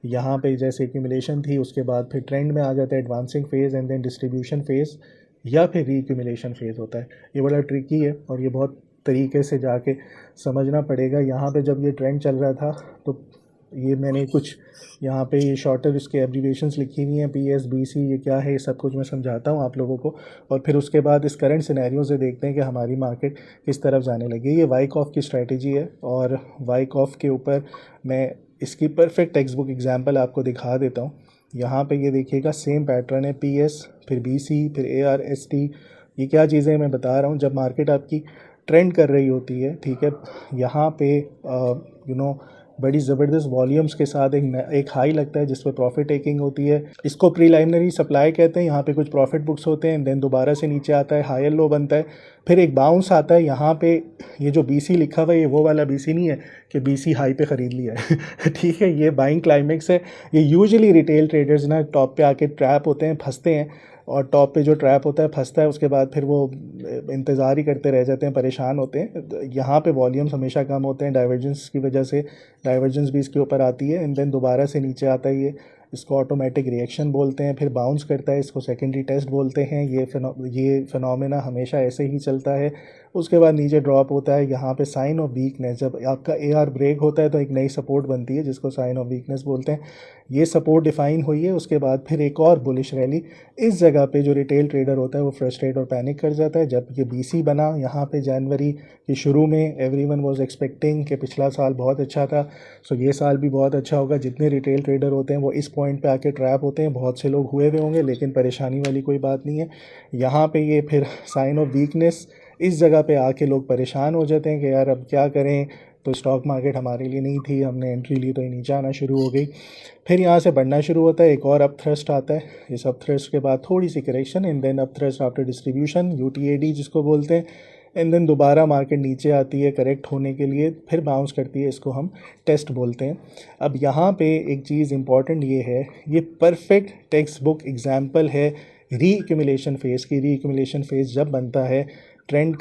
S2: यहाँ पे जैसे एक्यूमुलेशन थी, उसके बाद फिर ट्रेंड में आ जाता है advancing phase and then distribution phase, या फिर रीक्यूमुलेशन फेज़ होता है। ये बड़ा ट्रिकी है और ये बहुत तरीके से जाके समझना पड़ेगा। यहाँ पे जब ये ट्रेंड चल रहा था तो ये मैंने कुछ यहाँ पे ये शॉर्टर इसके एब्रीवेशंस लिखी हुई हैं, PSBC ये क्या है, ये सब कुछ मैं समझाता हूँ आप लोगों को। और फिर उसके बाद इस करंट सिनेरियो से देखते हैं कि हमारी मार्केट किस तरफ जाने लगी। ये वाइकॉफ की स्ट्रेटजी है और वाइकॉफ के ऊपर मैं इसकी परफेक्ट टेक्स्ट बुक एग्जाम्पल आपको दिखा देता हूँ। यहाँ पे ये देखिएगा सेम पैटर्न है, PS फिर BC फिर ARST। ये क्या चीज़ें मैं बता रहा हूँ, जब मार्केट आपकी ट्रेंड कर रही होती है, ठीक है, यहाँ पे बड़ी ज़बरदस्त वॉल्यूम्स के साथ एक हाई लगता है जिस पर प्रॉफिट टेकिंग होती है। इसको प्रीलिमिनरी सप्लाई कहते हैं। यहाँ पे कुछ प्रॉफिट बुक्स होते हैं, देन दोबारा से नीचे आता है, हायर लो बनता है, फिर एक बाउंस आता है। यहाँ पे ये जो BC लिखा हुआ है ये वो वाला BC नहीं है कि BC हाई पे ख़रीद लिया है ठीक है, ये बाइंग क्लाइमेक्स है। ये यूजुअली रिटेल ट्रेडर्स ना टॉप पे आके ट्रैप होते हैं, फंसते हैं, और टॉप पे जो ट्रैप होता है फंसता है, उसके बाद फिर वो इंतज़ार ही करते रह जाते हैं, परेशान होते हैं। यहाँ पे वॉल्यूम्स हमेशा कम होते हैं डाइवर्जेंस की वजह से, डाइवर्जेंस भी इसके ऊपर आती है एंड देन दोबारा से नीचे आता है। ये इसको ऑटोमेटिक रिएक्शन बोलते हैं, फिर बाउंस करता है, इसको सेकेंडरी टेस्ट बोलते हैं। ये फिनोमेना हमेशा ऐसे ही चलता है। उसके बाद नीचे ड्रॉप होता है। यहाँ पे साइन ऑफ वीकनेस, जब आपका AR ब्रेक होता है तो एक नई सपोर्ट बनती है जिसको साइन ऑफ वीकनेस बोलते हैं। ये सपोर्ट डिफाइन हुई है, उसके बाद फिर एक और बुलिश रैली। इस जगह पे जो रिटेल ट्रेडर होता है वो फ्रस्ट्रेट और पैनिक कर जाता है। जब ये BC बना यहाँ पे जनवरी के शुरू में, एवरीवन वाज एक्सपेक्टिंग कि पिछला साल बहुत अच्छा था, सो ये साल भी बहुत अच्छा होगा। जितने रिटेल ट्रेडर होते हैं वो इस पॉइंट पे आके ट्रैप होते हैं, बहुत से लोग हुए हुए होंगे, लेकिन परेशानी वाली कोई बात नहीं है। यहाँ पे ये फिर साइन ऑफ वीकनेस, इस जगह पे आके लोग परेशान हो जाते हैं कि यार अब क्या करें, तो स्टॉक मार्केट हमारे लिए नहीं थी, हमने एंट्री ली तो ये नीचे आना शुरू हो गई। फिर यहाँ से बढ़ना शुरू होता है, एक और अप थ्रस्ट आता है। इस अप थ्रस्ट के बाद थोड़ी सी correction and then up thrust after distribution, UTAD जिसको बोलते हैं, एंड देन दोबारा मार्केट नीचे आती है करेक्ट होने के लिए, फिर बाउंस करती है, इसको हम टेस्ट बोलते हैं। अब यहाँ पे एक चीज़ इंपॉर्टेंट ये है, ये परफेक्ट टेक्स्ट बुक एग्जाम्पल है रीक्यूमुलेशन फेज़ की। रीक्यूमुलेशन फेज़ जब बनता है, ट्रेंड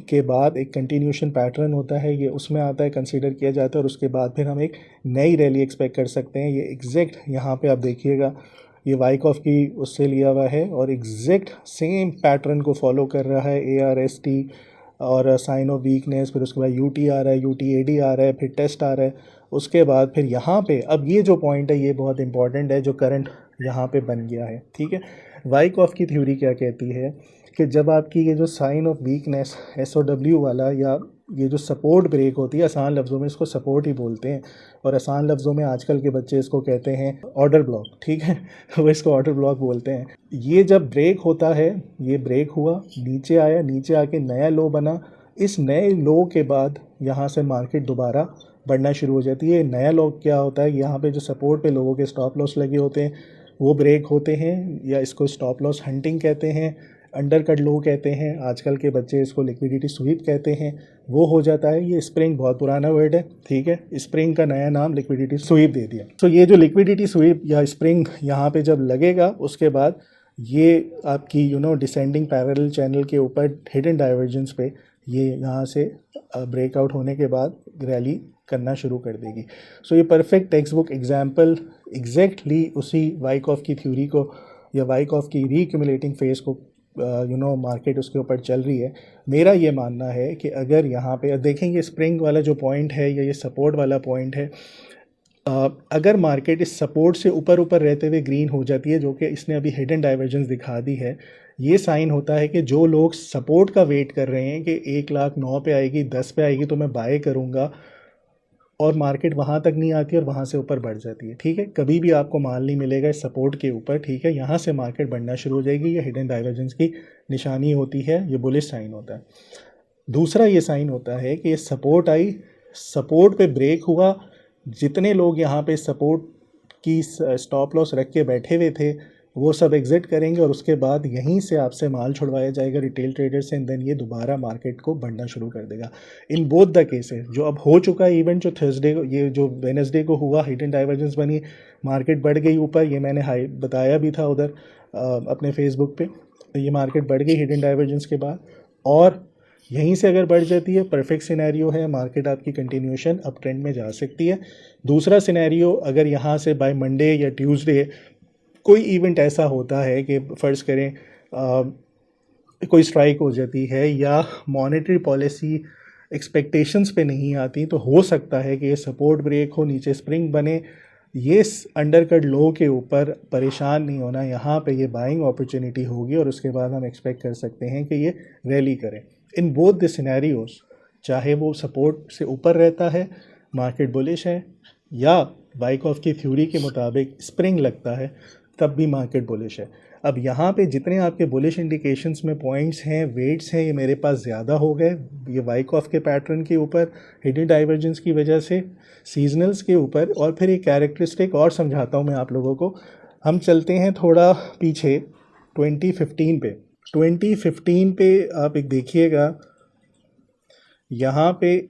S2: के बाद एक कंटिन्यूशन पैटर्न होता है, ये उसमें आता है, कंसीडर किया जाता है, और उसके बाद फिर हम एक नई रैली एक्सपेक्ट कर सकते हैं। ये एग्जैक्ट यहाँ पे आप देखिएगा, ये वाइकॉफ की उससे लिया हुआ है और एग्जैक्ट सेम पैटर्न को फॉलो कर रहा है। ARST और साइन ऑफ वीकनेस, फिर उसके बाद UT आ रहा है, UTAD आ रहा है, फिर टेस्ट आ रहा है, उसके बाद फिर यहाँ पे अब ये जो पॉइंट है ये बहुत इंपॉर्टेंट है जो करंट यहाँ पे बन गया है। ठीक है, वाइकॉफ की थ्योरी क्या कहती है कि जब आपकी ये जो साइन ऑफ वीकनेस SOW वाला, या ये जो सपोर्ट ब्रेक होती है, आसान लफ्ज़ों में इसको सपोर्ट ही बोलते हैं, और आसान लफ्ज़ों में आजकल के बच्चे इसको कहते हैं ऑर्डर ब्लॉक। ठीक है वो इसको ऑर्डर ब्लॉक बोलते हैं। ये जब ब्रेक होता है, ये ब्रेक हुआ, नीचे आया, नीचे आके नया लो बना, इस नए लो के बाद यहाँ से मार्केट दोबारा बढ़ना शुरू हो जाती है। नया लो क्या होता है, यहाँ पे जो सपोर्ट पे लोगों के स्टॉप लॉस लगे होते हैं वो ब्रेक होते हैं, या इसको स्टॉप लॉस हंटिंग कहते हैं, अंडर कट लो कहते हैं, आजकल के बच्चे इसको लिक्विडिटी स्वीप कहते हैं, वो हो जाता है। ये स्प्रिंग बहुत पुराना वर्ड है, ठीक है, स्प्रिंग का नया नाम लिक्विडिटी स्वीप दे दिया। तो ये जो लिक्विडिटी स्वीप या स्प्रिंग यहाँ पे जब लगेगा, उसके बाद ये आपकी डिसेंडिंग पैरेलल चैनल के ऊपर हिडन डाइवर्जेंस पे ये यहाँ से ब्रेकआउट होने के बाद रैली करना शुरू कर देगी। सो ये perfect text book example exactly उसी वाइकॉफ की थ्योरी को, या वाइकॉफ की रीक्यूमुलेटिंग फेज़ को मार्केट उसके ऊपर चल रही है। मेरा ये मानना है कि अगर यहाँ पे देखेंगे स्प्रिंग वाला जो पॉइंट है, या ये सपोर्ट वाला पॉइंट है, अगर मार्केट इस सपोर्ट से ऊपर ऊपर रहते हुए ग्रीन हो जाती है, जो कि इसने अभी हिडन डाइवर्जेंस दिखा दी है, ये साइन होता है कि जो लोग सपोर्ट का वेट कर रहे हैं कि 1,09,000 पे आएगी, 10 पे आएगी तो मैं बाय करूँगा, और मार्केट वहाँ तक नहीं आती और वहाँ से ऊपर बढ़ जाती है। ठीक है, कभी भी आपको माल नहीं मिलेगा इस सपोर्ट के ऊपर। ठीक है, यहाँ से मार्केट बढ़ना शुरू हो जाएगी, ये हिडन डाइवर्जेंस की निशानी होती है, ये बुलिश साइन होता है। दूसरा ये साइन होता है कि ये सपोर्ट आई, सपोर्ट पे ब्रेक हुआ, जितने लोग यहाँ पे सपोर्ट की स्टॉप लॉस रख के बैठे हुए थे, वो सब एग्जिट करेंगे और उसके बाद यहीं से आपसे माल छुड़वाया जाएगा रिटेल ट्रेडर से, एंड देन ये दोबारा मार्केट को बढ़ना शुरू कर देगा। इन बोथ द केसेस जो अब हो चुका है इवेंट, जो थर्सडे को, ये जो वेनसडे को हुआ, हिडन डाइवर्जेंस बनी, मार्केट बढ़ गई ऊपर, ये मैंने हाई बताया भी था उधर अपने फेसबुक पे। ये मार्केट बढ़ गई हिडन डाइवर्जेंस के बाद, और यहीं से अगर बढ़ जाती है, परफेक्ट सिनेरियो है, मार्केट आपकी कंटिन्यूशन अप ट्रेंड में जा सकती है। दूसरा सिनेरियो, अगर यहाँ से बाय मंडे या ट्यूसडे कोई इवेंट ऐसा होता है कि फ़र्ज़ करें कोई स्ट्राइक हो जाती है या मॉनेटरी पॉलिसी एक्सपेक्टेशंस पे नहीं आती, तो हो सकता है कि ये सपोर्ट ब्रेक हो, नीचे स्प्रिंग बने। ये अंडरकट लो के ऊपर परेशान नहीं होना, यहाँ पे ये बाइंग अपॉर्चुनिटी होगी और उसके बाद हम एक्सपेक्ट कर सकते हैं कि ये रैली करें। इन बोथ द सिनेरियोज, चाहे वो सपोर्ट से ऊपर रहता है मार्केट बुलिश है, या वाइकॉफ की थ्योरी के मुताबिक स्प्रिंग लगता है तब भी मार्केट बुलिश है। अब यहाँ पे जितने आपके बुलिश इंडिकेशंस में पॉइंट्स हैं, वेट्स हैं, ये मेरे पास ज़्यादा हो गए। ये वाइकॉफ के पैटर्न के ऊपर, हिडन डाइवर्जेंस की वजह से, सीजनल्स के ऊपर, और फिर एक कैरेक्टरिस्टिक और समझाता हूँ मैं आप लोगों को। हम चलते हैं थोड़ा पीछे 2015 पे। 2015 पे आप एक देखिएगा, यहाँ पे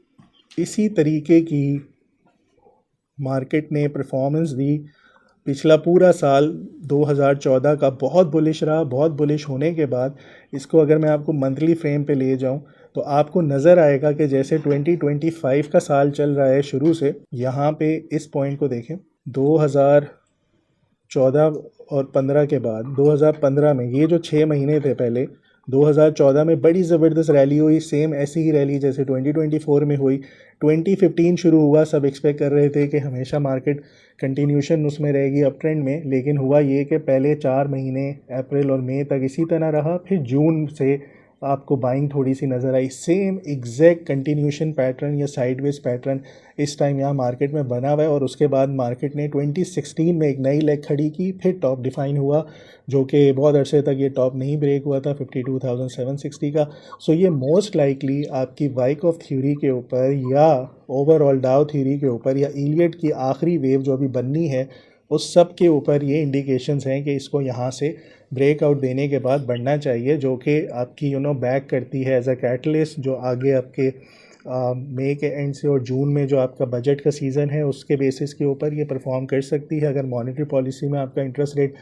S2: इसी तरीके की मार्केट ने परफॉर्मेंस दी। पिछला पूरा साल 2014 का बहुत बुलिश रहा। बहुत बुलिश होने के बाद इसको अगर मैं आपको मंथली फ्रेम पे ले जाऊं तो आपको नज़र आएगा कि जैसे 2025 का साल चल रहा है शुरू से, यहाँ पे इस पॉइंट को देखें, 2014 और 15 के बाद 2015 में ये जो 6 महीने थे पहले, 2014 में बड़ी ज़बरदस्त रैली हुई, सेम ऐसी ही रैली जैसे 2024 में हुई। 2015 शुरू हुआ, सब एक्सपेक्ट कर रहे थे कि हमेशा मार्केट कंटिन्यूशन उसमें रहेगी अप ट्रेंड में, लेकिन हुआ ये कि पहले 4 महीने अप्रैल और मई तक इसी तरह रहा, फिर जून से आपको बाइंग थोड़ी सी नज़र आई। सेम एग्जैक्ट कंटिन्यूशन पैटर्न या साइडवेज पैटर्न इस टाइम यहाँ मार्केट में बना हुआ है। और उसके बाद मार्केट ने 2016 में एक नई लेग खड़ी की, फिर टॉप डिफाइन हुआ, जो कि बहुत अरसे तक ये टॉप नहीं ब्रेक हुआ था 52,760 का। सो ये मोस्ट लाइकली आपकी वाइकॉफ थ्योरी के ऊपर या ओवरऑल डाउ थ्योरी के ऊपर या इलियट की आखिरी वेव जो अभी बननी है उस सब के ऊपर ये इंडिकेशंस हैं कि इसको यहाँ से ब्रेकआउट देने के बाद बढ़ना चाहिए, जो कि आपकी बैक करती है एज अ कैटलिस्ट, जो आगे आपके मई के एंड से और जून में जो आपका बजट का सीज़न है उसके बेसिस के ऊपर ये परफॉर्म कर सकती है। अगर मॉनेटरी पॉलिसी में आपका इंटरेस्ट रेट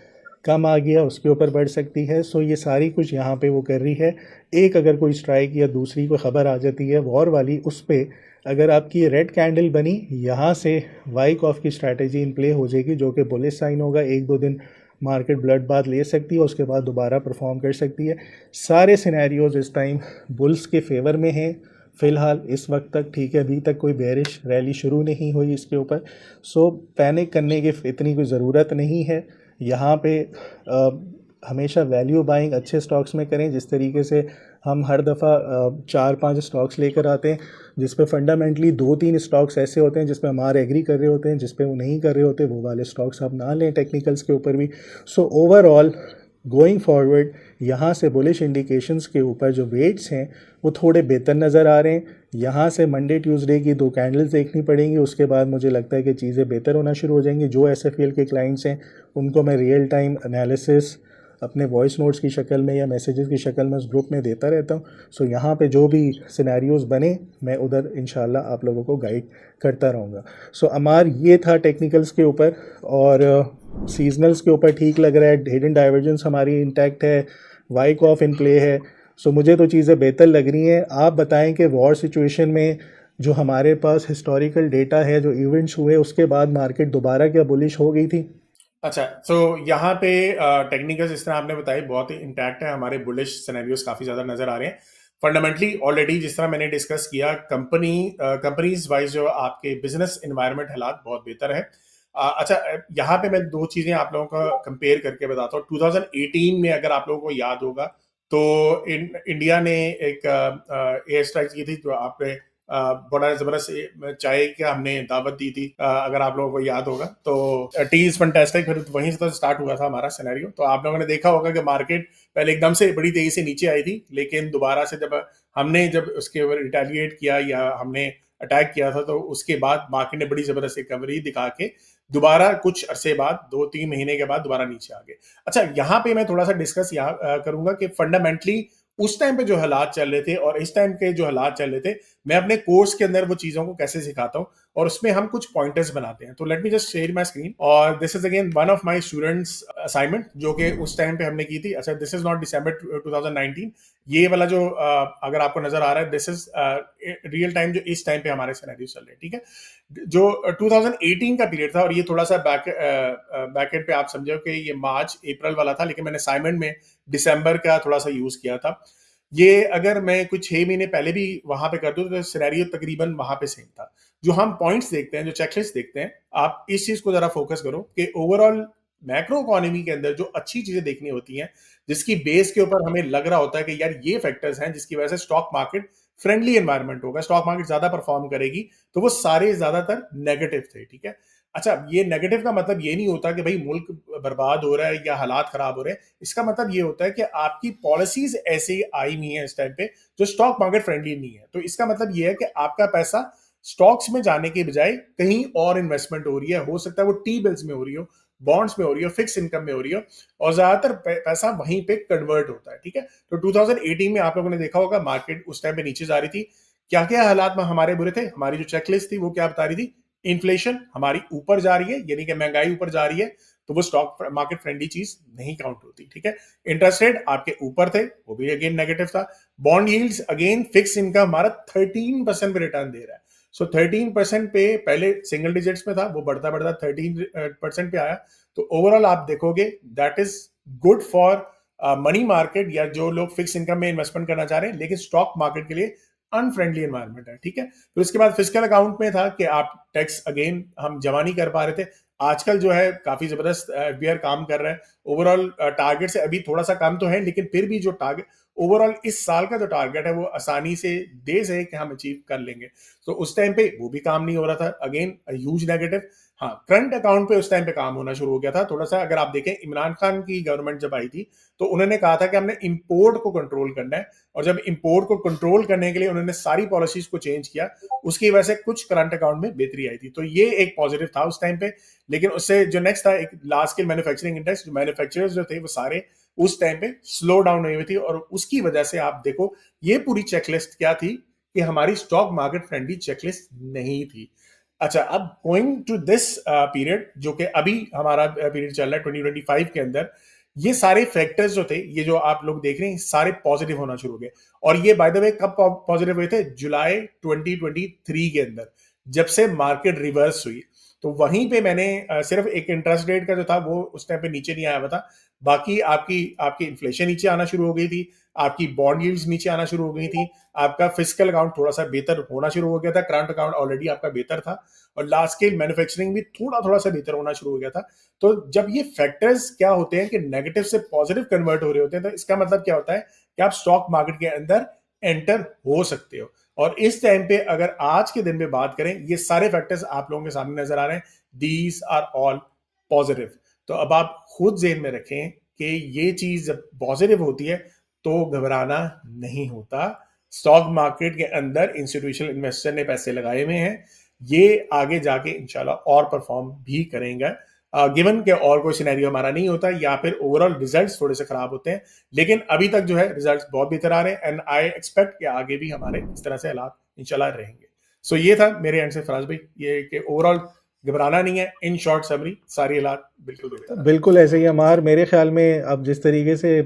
S2: कम आ गया उसके ऊपर बढ़ सकती है। सो ये सारी कुछ यहाँ पे वो कर रही है। एक अगर कोई स्ट्राइक या दूसरी कोई ख़बर आ जाती है वॉर वाली, उस पर अगर आपकी रेड कैंडल बनी, यहाँ से वाइक ऑफ की स्ट्रैटेजी इन प्ले हो जाएगी, जो कि बुलिश साइन होगा। 1-2 दिन मार्केट ब्लड बाथ ले सकती है, उसके बाद दोबारा परफॉर्म कर सकती है। सारे सिनेरियोज इस टाइम बुल्स के फेवर में हैं फ़िलहाल इस वक्त तक, ठीक है। अभी तक कोई बेरिश रैली शुरू नहीं हुई इसके ऊपर। सो पैनिक करने की इतनी कोई ज़रूरत नहीं है। यहाँ पे हमेशा वैल्यू बाइंग अच्छे स्टॉक्स में करें, जिस तरीके से हम हर दफ़ा 4-5 स्टॉक्स लेकर आते हैं जिस पे फंडामेंटली 2-3 स्टॉक्स ऐसे होते हैं जिस पे हमारे एग्री कर रहे होते हैं, जिस पे वो नहीं कर रहे होते, वो वाले स्टॉक्स आप ना लें टेक्निकल्स के ऊपर भी। सो ओवरऑल गोइंग फॉरवर्ड यहाँ से बुलिश इंडिकेशंस के ऊपर जो वेट्स हैं वो थोड़े बेहतर नज़र आ रहे हैं। यहाँ से मंडे ट्यूसडे की 2 कैंडल्स देखनी पड़ेंगी, उसके बाद मुझे लगता है कि चीज़ें बेहतर होना शुरू हो जाएंगी। जो एसएफएल के क्लाइंट्स हैं उनको मैं रियल टाइम एनालिसिस अपने वॉइस नोट्स की शक्ल में या मैसेजेस की शक्ल में उस ग्रुप में देता रहता हूँ। सो यहाँ पे जो भी सिनेरियोज बने मैं उधर इंशाल्लाह आप लोगों को गाइड करता रहूँगा। सो अमार ये था टेक्निकल्स के ऊपर, और सीजनल्स के ऊपर ठीक लग रहा है। हिडन डाइवर्जेंस हमारी इंटैक्ट है, वाइक ऑफ इन प्ले है। सो मुझे तो चीज़ें बेहतर लग रही हैं। आप बताएं कि वॉर सिचुएशन में जो हमारे पास हिस्टोरिकल डेटा है, जो इवेंट्स हुए उसके बाद मार्केट दोबारा क्या बुलिश हो गई थी?
S1: अच्छा, तो यहाँ पे टेक्निकल्स जिस तरह आपने बताई बहुत ही इंटैक्ट है। हमारे बुलिश सिनेरियोस काफ़ी ज़्यादा नज़र आ रहे हैं। फंडामेंटली ऑलरेडी जिस तरह मैंने डिस्कस किया, कंपनीज वाइज जो आपके बिजनेस इन्वायरमेंट हालात बहुत बेहतर है। अच्छा, यहाँ पे मैं 2 चीज़ें आप लोगों का कंपेयर करके बताता हूँ। 2018 में अगर आप लोगों को याद होगा तो इंडिया ने एक एयर स्ट्राइक की थी, जो आपने बड़ा ज़बरदस्त चाय का हमने दावत दी थी, अगर आप लोगों को याद होगा तो टी इज़ फैंटास्टिक। फिर वहीं से तो स्टार्ट हुआ था हमारा सिनेरियो। तो आप लोगों ने देखा होगा कि मार्केट पहले एकदम से बड़ी तेज़ी से नीचे आई थी, लेकिन दोबारा से जब उसके ऊपर रिटेलिएट किया या हमने अटैक किया था, तो उसके बाद मार्केट ने बड़ी ज़बरदस्त रिकवरी दिखा के दोबारा कुछ अरसे बाद 2-3 महीने के बाद दोबारा नीचे आ गए। अच्छा, यहाँ पे मैं थोड़ा सा डिस्कस यहाँ करूंगा कि फंडामेंटली उस टाइम पे जो हालात चल रहे थे और इस टाइम के जो हालात चल रहे थे, मैं अपने कोर्स के अंदर वो चीजों को कैसे सिखाता हूँ और उसमें हम कुछ पॉइंटर्स बनाते हैं। तो let me just share my screen, और this is again one of my students assignment जो कि उस टाइम पे हमने की थी। अच्छा, दिस इज नॉट दिसंबर 2019, ये वाला जो अगर आपको नजर आ रहा है, दिस इज रियल टाइम जो इस टाइम पे हमारे सिनेरियो चल रहे हैं, ठीक है। जो 2018 का पीरियड था, और ये थोड़ा सा बैकेंड पे आप समझो कि ये मार्च अप्रैल वाला था, लेकिन मैंने असाइनमेंट में दिसंबर का थोड़ा सा यूज किया था। ये अगर मैं कुछ 6 महीने पहले भी वहां पे कर दूं तो सिनेरियो तकरीबन वहां पे सेम था। जो हम पॉइंट्स देखते हैं, जो चेकलिस्ट देखते हैं, आप इस चीज को जरा फोकस करो कि ओवरऑल मैक्रो इकोनॉमी के अंदर जो अच्छी चीजें देखनी होती हैं, जिसकी बेस के ऊपर हमें लग रहा होता है कि यार ये फैक्टर्स हैं जिसकी वजह से स्टॉक मार्केट फ्रेंडली एनवायरनमेंट होगा, स्टॉक मार्केट ज्यादा परफॉर्म करेगी, तो वो सारे ज्यादातर नेगेटिव थे, ठीक है। अच्छा, ये नेगेटिव का मतलब ये नहीं होता कि भाई मुल्क बर्बाद हो रहा है या हालात खराब हो रहे हैं। इसका मतलब ये होता है कि आपकी पॉलिसीज ऐसे आई हुई हैं इस टाइम पे जो स्टॉक मार्केट फ्रेंडली नहीं है। तो इसका मतलब ये है कि आपका पैसा स्टॉक्स में जाने के बजाय कहीं और इन्वेस्टमेंट हो रही है। हो सकता है वो टी बिल्स में हो रही हो, बॉन्ड्स में हो रही हो, फिक्स इनकम में हो रही हो, और ज्यादातर पैसा वहीं पे कन्वर्ट होता है, ठीक है। तो 2018 में आप लोगों ने देखा होगा मार्केट उस टाइम पे नीचे जा रही थी। क्या क्या हालात में हमारे बुरे थे? हमारी जो चेकलिस्ट थी वो क्या बता रही थी? इन्फ्लेशन हमारी ऊपर जा रही है, यानी कि महंगाई ऊपर जा रही है, तो वो स्टॉक मार्केट फ्रेंडली चीज नहीं काउंट होती, ठीक है। इंटरेस्ट रेट आपके ऊपर थे, वो भी अगेन नेगेटिव था। Bond yields again, fix income हमारा 13% पे रिटर्न दे रहा है। सो 13% पे पहले सिंगल डिजिट्स में था, वो बढ़ता बढ़ता 13% पे आया। तो ओवरऑल आप देखोगे that is good for money market, या जो लोग फिक्स इनकम में इन्वेस्टमेंट करना चाह रहे हैं, लेकिन स्टॉक मार्केट के लिए अनफ्रेंडली एनवायरमेंट है, ठीक है। फिर उसके बाद फिजिकल अकाउंट में था कि आप टैक्स अगेन हम जमा नहीं कर पा रहे थे। आजकल जो है काफी जबरदस्त एफबीआर काम कर रहा है। ओवरऑल टारगेट से अभी थोड़ा सा कम तो है, लेकिन फिर भी जो टारगेट ओवरऑल इस साल का जो टारगेट है वो आसानी से देश है कि हम अचीव कर लेंगे। तो उस टाइम पे वो भी काम नहीं हो रहा था, अगेन ह्यूज नेगेटिव। हाँ, करंट अकाउंट पे उस टाइम पे काम होना शुरू हो गया था थोड़ा सा। अगर आप देखें, इमरान खान की गवर्नमेंट जब आई थी तो उन्होंने कहा था कि हमने इंपोर्ट को कंट्रोल करना है, और जब इंपोर्ट को कंट्रोल करने के लिए उन्होंने सारी पॉलिसीज को चेंज किया, उसकी वजह से कुछ करंट अकाउंट में बेहतरी आई थी। तो ये एक पॉजिटिव था उस टाइम पे। लेकिन उससे जो नेक्स्ट था, एक लार्ज स्केल मैन्युफैक्चरिंग इंडेक्स, जो मैन्युफैक्चरर्स जो थे वो सारे उस टाइम पे स्लो डाउन हुई थी, और उसकी वजह से आप देखो ये पूरी चेकलिस्ट क्या थी कि हमारी स्टॉक मार्केट फ्रेंडली चेकलिस्ट नहीं थी। अच्छा, अब गोइंग टू दिस पीरियड, जो कि अभी हमारा पीरियड चल रहा है 2025 के अंदर, ये सारे फैक्टर्स जो थे, ये जो आप लोग देख रहे हैं, सारे पॉजिटिव होना शुरू हो गए। और ये बाय द वे कब पॉजिटिव हुए थे? जुलाई 2023 के अंदर, जब से मार्केट रिवर्स हुई। तो वहीं पे मैंने सिर्फ एक इंटरेस्ट रेट का जो था वो उस टाइम पे नीचे नहीं आया हुआ था, बाकी आपकी आपकी इन्फ्लेशन नीचे आना शुरू हो गई थी, आपकी बॉन्ड यील्ड्स नीचे आना शुरू हो गई थी, आपका फिजिकल अकाउंट थोड़ा सा बेहतर होना शुरू हो गया था, करंट अकाउंट ऑलरेडी आपका बेहतर था, और लार्ज स्केल मैन्युफैक्चरिंग भी थोड़ा थोड़ा सा बेहतर होना शुरू हो गया था। तो जब ये फैक्टर्स क्या होते हैं कि नेगेटिव से पॉजिटिव कन्वर्ट हो रहे होते हैं, तो इसका मतलब क्या होता है कि आप स्टॉक मार्केट के अंदर एंटर हो सकते हो। और इस टाइम पे अगर आज के दिन में बात करें, ये सारे फैक्टर्स आप लोगों के सामने नजर आ रहे हैं, दीज आर ऑल पॉजिटिव। तो अब आप खुद जेहन में रखें कि ये चीज जब पॉजिटिव होती है तो घबराना नहीं होता। स्टॉक मार्केट के अंदर इंस्टीट्यूशनल इन्वेस्टर ने पैसे लगाए हुए हैं, ये आगे जाके इंशाल्लाह और परफॉर्म भी करेंगे, गिवन के और कोई सिनेरियो हमारा नहीं होता, या फिर ओवरऑल रिजल्ट्स थोड़े से खराब होते हैं। लेकिन अभी तक जो है रिजल्ट्स बहुत बेहतर आ रहे हैं, एंड आई एक्सपेक्ट कि आगे भी हमारे इस तरह से हालात इंशाल्लाह रहेंगे। सो ये था मेरे एंड से फराज भाई, ये कि ओवरऑल घबराना नहीं है। इन शॉर्ट समरी, सारी हालात बिल्कुल बेहतर।
S2: बिल्कुल ऐसे ही अमार, मेरे ख्याल में अब जिस तरीके से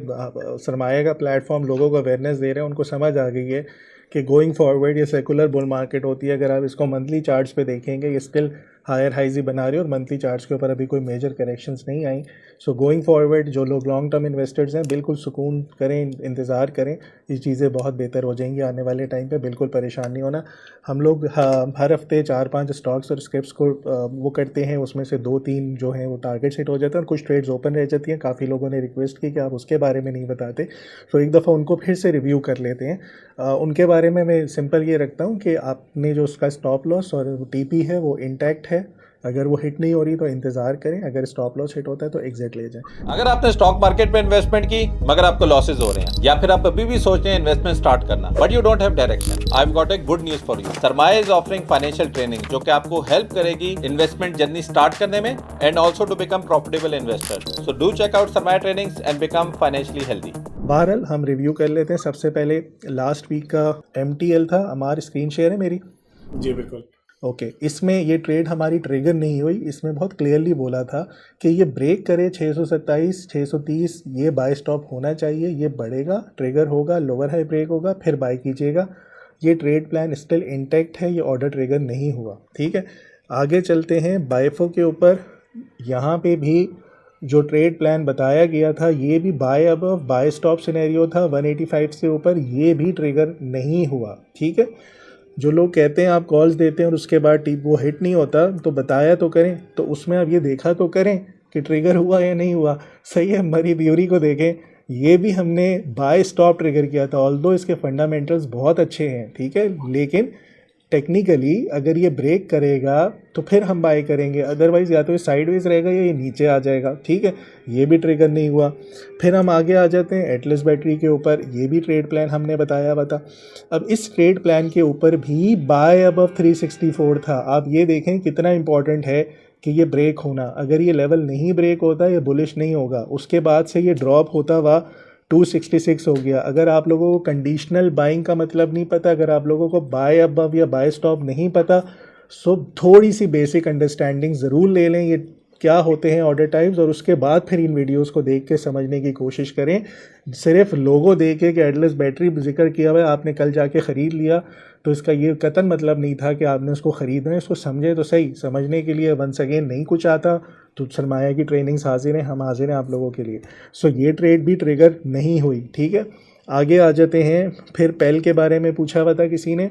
S2: सरमाए का प्लेटफॉर्म लोगों को अवेयरनेस दे रहे हैं, उनको समझ आ गई है कि गोइंग फॉरवर्ड ये सेकुलर बुल मार्केट होती है। अगर आप इसको मंथली चार्ट्स पे देखेंगे, ये स्टिल हायर हाइज ही बना रही है और मंथली चार्ट्स के ऊपर अभी कोई मेजर करेक्शंस नहीं आई। सो गोइंग फॉरवर्ड जो लोग लॉन्ग टर्म इन्वेस्टर्स हैं, बिल्कुल सुकून करें, इंतज़ार करें, ये चीज़ें बहुत बेहतर हो जाएंगी आने वाले टाइम पे, बिल्कुल परेशान नहीं होना। हम लोग हर हफ्ते 4-5 स्टॉक्स और स्क्रिप्ट्स को वो करते हैं, उसमें से 2-3 जो हैं वो टारगेट हिट हो जाते हैं और कुछ ट्रेड्स ओपन रह जाती हैं। काफ़ी लोगों ने रिक्वेस्ट की कि आप उसके बारे में नहीं बताते, तो एक दफ़ा उनको फिर से रिव्यू कर लेते हैं। उनके बारे में मैं सिंपल ये रखता हूँ कि आपने जो उसका स्टॉप लॉस और टीपी है वो इंटैक्ट है, अगर वो हिट नहीं हो रही तो इंतज़ार करें, अगर स्टॉप लॉस हिट होता है तो एग्जिट ले जाएं।
S3: अगर आपने स्टॉक मार्केट में इन्वेस्टमेंट की मगर आपको लॉसेज हो रहे हैं या फिर आप अभी भी सोच रहे हैं इन्वेस्टमेंट स्टार्ट करना but you don't have direction, I have got a good news for you. Sarmaya is offering financial training जो कि आपको हेल्प करेगी इन्वेस्टमेंट जर्नी स्टार्ट करने में and also to become profitable investor. So do check out Sarmaya trainings and become financially healthy.
S2: बहरहाल हम review कर लेते हैं। सबसे पहले लास्ट वीक का MTL था। हमारी स्क्रीन शेयर है मेरी?
S1: जी बिल्कुल।
S2: ओके इसमें ये ट्रेड हमारी ट्रिगर नहीं हुई। इसमें बहुत क्लियरली बोला था कि ये ब्रेक करे 627 630, ये बाय स्टॉप होना चाहिए, ये बढ़ेगा, ट्रिगर होगा, लोअर हाई ब्रेक होगा, फिर बाय कीजिएगा। ये ट्रेड प्लान स्टिल इंटैक्ट है, ये ऑर्डर ट्रिगर नहीं हुआ। ठीक है, आगे चलते हैं बायफो के ऊपर। यहाँ पे भी जो ट्रेड प्लान बताया गया था ये भी buy above buy stop scenario था 185 से ऊपर, ये भी ट्रिगर नहीं हुआ। ठीक है, जो लोग कहते हैं आप कॉल्स देते हैं और उसके बाद वो हिट नहीं होता तो बताया तो करें, तो उसमें अब ये देखा तो करें कि ट्रिगर हुआ या नहीं हुआ। सही है, मरी ब्यूरी को देखें, ये भी हमने बाय स्टॉप ट्रिगर किया था, ऑल्दो इसके फंडामेंटल्स बहुत अच्छे हैं। ठीक है, लेकिन टेक्निकली अगर ये ब्रेक करेगा तो फिर हम बाय करेंगे, अदरवाइज़ या तो ये साइडवेज रहेगा या ये नीचे आ जाएगा। ठीक है, ये भी ट्रिगर नहीं हुआ। फिर हम आगे आ जाते हैं एटलस बैटरी के ऊपर। ये भी ट्रेड प्लान हमने बताया हुआ था। अब इस ट्रेड प्लान के ऊपर भी बाय अबव 364 था। आप ये देखें कितना इंपॉर्टेंट है कि ये ब्रेक होना। अगर ये लेवल नहीं ब्रेक होता ये बुलिश नहीं होगा। उसके बाद से ये ड्रॉप होता हुआ 266 हो गया। अगर आप लोगों को कंडीशनल बाइंग का मतलब नहीं पता, अगर आप लोगों को बाय अबव या बाय स्टॉप नहीं पता, सो थोड़ी सी बेसिक अंडरस्टैंडिंग ज़रूर ले लें ये क्या होते हैं ऑर्डर टाइप्स, और उसके बाद फिर इन वीडियोस को देख के समझने की कोशिश करें। सिर्फ लोगो देख के कि एटलस बैटरी जिक्र किया हुआ है आपने कल जाके ख़रीद लिया, तो इसका ये कतन मतलब नहीं था कि आपने उसको ख़रीदना है। इसको समझे तो सही। समझने के लिए वंस अगेन नहीं कुछ आता तो सरमाया की ट्रेनिंग्स हाजिर हैं, हम हाजिर हैं आप लोगों के लिए। सो ये ट्रेड भी ट्रिगर नहीं हुई। ठीक है, आगे आ जाते हैं। फिर पेल के बारे में पूछा हुआ था किसी ने।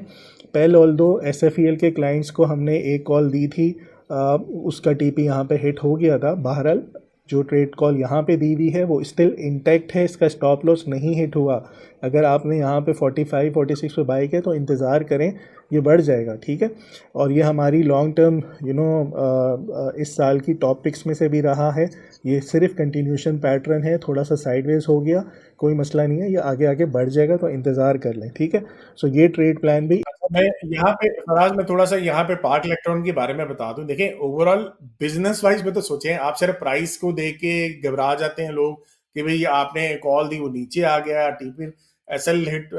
S2: पेल ऑल्दो SFEL के क्लाइंट्स को हमने एक कॉल दी थी, उसका TP यहाँ पे हिट हो गया था। बहरहाल जो ट्रेड कॉल यहाँ पे दी हुई है वो स्टिल इंटैक्ट है, इसका स्टॉप लॉस नहीं हिट हुआ। अगर आपने यहाँ पे 45 46 पे बाई किया तो इंतज़ार करें, ये बढ़ जाएगा। ठीक है, और ये हमारी लॉन्ग टर्म इस साल की टॉप पिक्स में से भी रहा है। ये सिर्फ कंटिन्यूशन पैटर्न है, थोड़ा सा साइडवेज हो गया, कोई मसला नहीं है, ये आगे आगे बढ़ जाएगा, तो इंतज़ार कर लें। ठीक है, सो ये ट्रेड प्लान भी।
S1: मैं यहाँ पे फराज में थोड़ा सा यहाँ पे पार्क इलेक्ट्रॉन के बारे में बता दूं। देखिए ओवरऑल बिजनेस वाइज में तो सोचें, आप सिर्फ प्राइस को देख के घबरा जाते हैं लोग कि भाई आपने कॉल दी वो नीचे आ गया, TP SL हिट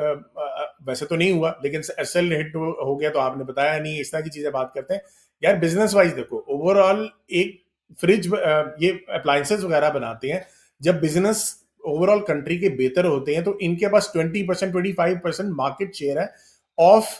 S1: वैसे तो नहीं हुआ लेकिन SL हिट हो गया तो आपने बताया नहीं, इस तरह की चीजें बात करते हैं। यार बिजनेस वाइज देखो, ओवरऑल एक फ्रिज ये अप्लायंसेस वगैरह बनाते हैं, जब बिजनेस ओवरऑल कंट्री के बेहतर होते हैं तो इनके पास 20% 25% मार्केट शेयर है ऑफ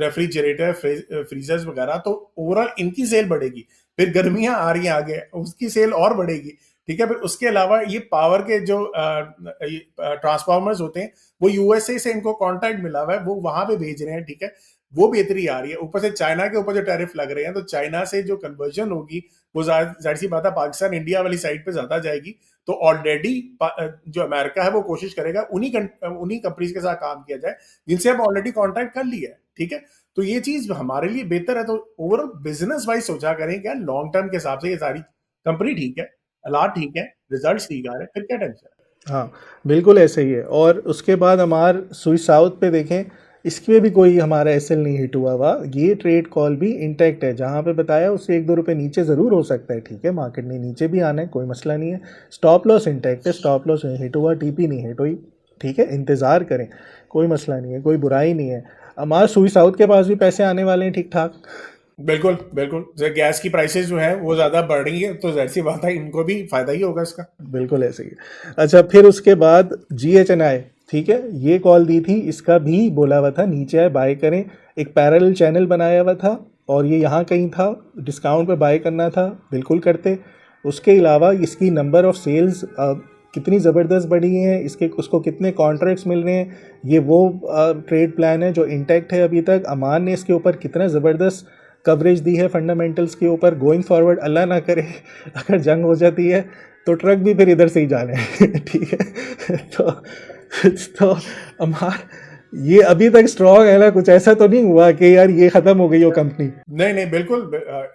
S1: रेफ्रिजरेटर फ्रीजर्स वगैरह, तो ओवरऑल इनकी सेल बढ़ेगी। फिर गर्मियां आ रही हैं आगे, उसकी सेल और बढ़ेगी। ठीक है, फिर उसके अलावा ये पावर के जो ट्रांसफार्मर्स होते हैं वो USA से इनको कॉन्ट्रैक्ट मिला हुआ है, वो वहां पे भेज रहे हैं। ठीक है, वो बेहतरी आ रही है। ऊपर से चाइना के ऊपर जो टैरिफ लग रहे हैं, तो चाइना से जो कन्वर्जन होगी वो जाहिर सी बात है पाकिस्तान इंडिया वाली साइड पे ज्यादा जाएगी। तो ऑलरेडी जो अमेरिका है वो कोशिश करेगा उन्हीं कंपनीज के साथ काम किया जाए जिनसे हम ऑलरेडी कॉन्ट्रैक्ट कर लिया है। ठीक है, तो ये चीज हमारे लिए बेहतर है। तो ओवरऑल बिजनेस वाइज सोचा करें क्या, लॉन्ग टर्म के हिसाब से ये सारी कंपनी ठीक है, हालात ठीक है, रिजल्ट ठीक आ रहे हैं, फिर क्या टेंशन है।
S2: हाँ बिल्कुल ऐसे ही है। और उसके बाद हमार स्विस साउथ पे देखें, इसमें भी कोई हमारा SL नहीं हिट हुआ हुआ। ये ट्रेड कॉल भी इंटैक्ट है, जहाँ पे बताया उससे 1-2 रुपये नीचे ज़रूर हो सकता है। ठीक है, मार्केट ने नीचे भी आना है, कोई मसला नहीं है। स्टॉप लॉस इंटैक्ट है, स्टॉप लॉस नहीं हिट हुआ, TP नहीं हिट हुई। ठीक है, इंतज़ार करें, कोई मसला नहीं है, कोई बुराई नहीं है। हमारे स्विस साउथ के पास भी पैसे आने वाले हैं ठीक ठाक।
S1: बिल्कुल बिल्कुल, गैस की प्राइसेस जो है वो ज़्यादा बढ़ रही है, तो जाहिर सी बात है इनको भी फायदा ही होगा इसका।
S2: बिल्कुल ऐसे ही। अच्छा, फिर उसके बाद GHNI, ठीक है, ये कॉल दी थी, इसका भी बोला हुआ था नीचे आए बाय करें। एक पैरेलल चैनल बनाया हुआ था और ये यहाँ कहीं था, डिस्काउंट पे बाय करना था, बिल्कुल करते। उसके अलावा इसकी नंबर ऑफ सेल्स कितनी ज़बरदस्त बढ़ी है, इसके उसको कितने कॉन्ट्रैक्ट्स मिल रहे हैं, ये वो ट्रेड प्लान है जो इंटैक्ट है अभी तक। अमान ने इसके ऊपर कितना ज़बरदस्त कवरेज दी है फंडामेंटल्स के ऊपर। गोइंग फॉरवर्ड अल्लाह ना करे अगर जंग हो जाती है तो ट्रक भी फिर इधर से ही जाने ठीक है तो अमार ये अभी तक स्ट्रॉन्ग है ना, कुछ ऐसा तो नहीं हुआ कि यार ये खत्म हो गई वो कंपनी?
S1: नहीं नहीं, बिल्कुल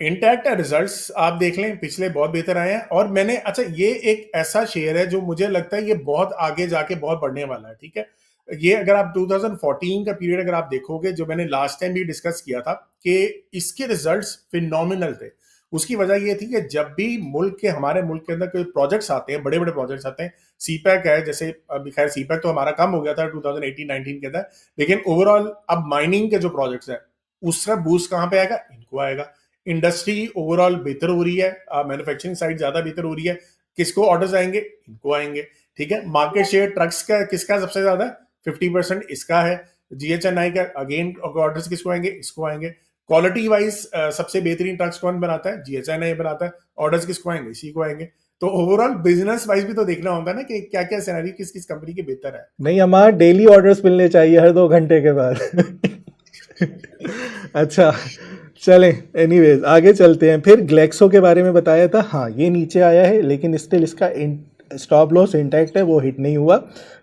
S1: इंटैक्ट है। रिजल्ट्स आप देख लें, पिछले बहुत बेहतर आए हैं। और मैंने, अच्छा, ये एक ऐसा शेयर है जो मुझे लगता है ये बहुत आगे जाके बहुत बढ़ने वाला है, ठीक है। ये अगर आप 2014 का पीरियड अगर आप देखोगे, जो मैंने लास्ट टाइम भी डिस्कस किया था, कि इसके रिजल्ट्स फिनोमिनल थे। उसकी वजह ये थी कि जब भी हमारे मुल्क के अंदर कोई प्रोजेक्ट्स आते हैं, बड़े बड़े प्रोजेक्ट्स आते हैं, सीपैक है जैसे, अभी खैर सीपैक तो हमारा कम हो गया था 2018-19 के अंदर, लेकिन ओवरऑल अब माइनिंग के जो प्रोजेक्ट्स हैं उसका बूस्ट कहाँ पे आएगा? इनको आएगा। इंडस्ट्री ओवरऑल बेहतर हो रही है, मैन्युफैक्चरिंग साइड ज्यादा बेहतर हो रही है, किसको ऑर्डर्स आएंगे? इनको आएंगे, ठीक है। मार्केट शेयर ट्रक्स का किसका सबसे ज्यादा है? 50% इसका है। जीएचएनआई का अगेन ऑर्डर्स किसको आएंगे? इसको आएंगे। क्वालिटी वाइज सबसे बेहतरीन ट्रक्स कौन बनाता है? जीएचएनआई बनाता है। ऑर्डर्स किसको आएंगे? इसी को आएंगे। तो ओवरऑल बिजनेस वाइज भी तो देखना होता है ना कि क्या क्या सिनेरियो किस किस कंपनी के बेहतर है।
S2: नहीं, हमारे डेली ऑर्डर्स मिलने चाहिए हर 2 घंटे के बाद। अच्छा, चलें, एनीवेज आगे चलते हैं। फिर ग्लेक्सो के बारे में बताया था, हाँ ये नीचे आया है लेकिन स्टिल इसका स्टॉप लॉस इंटैक्ट है, वो हिट नहीं हुआ,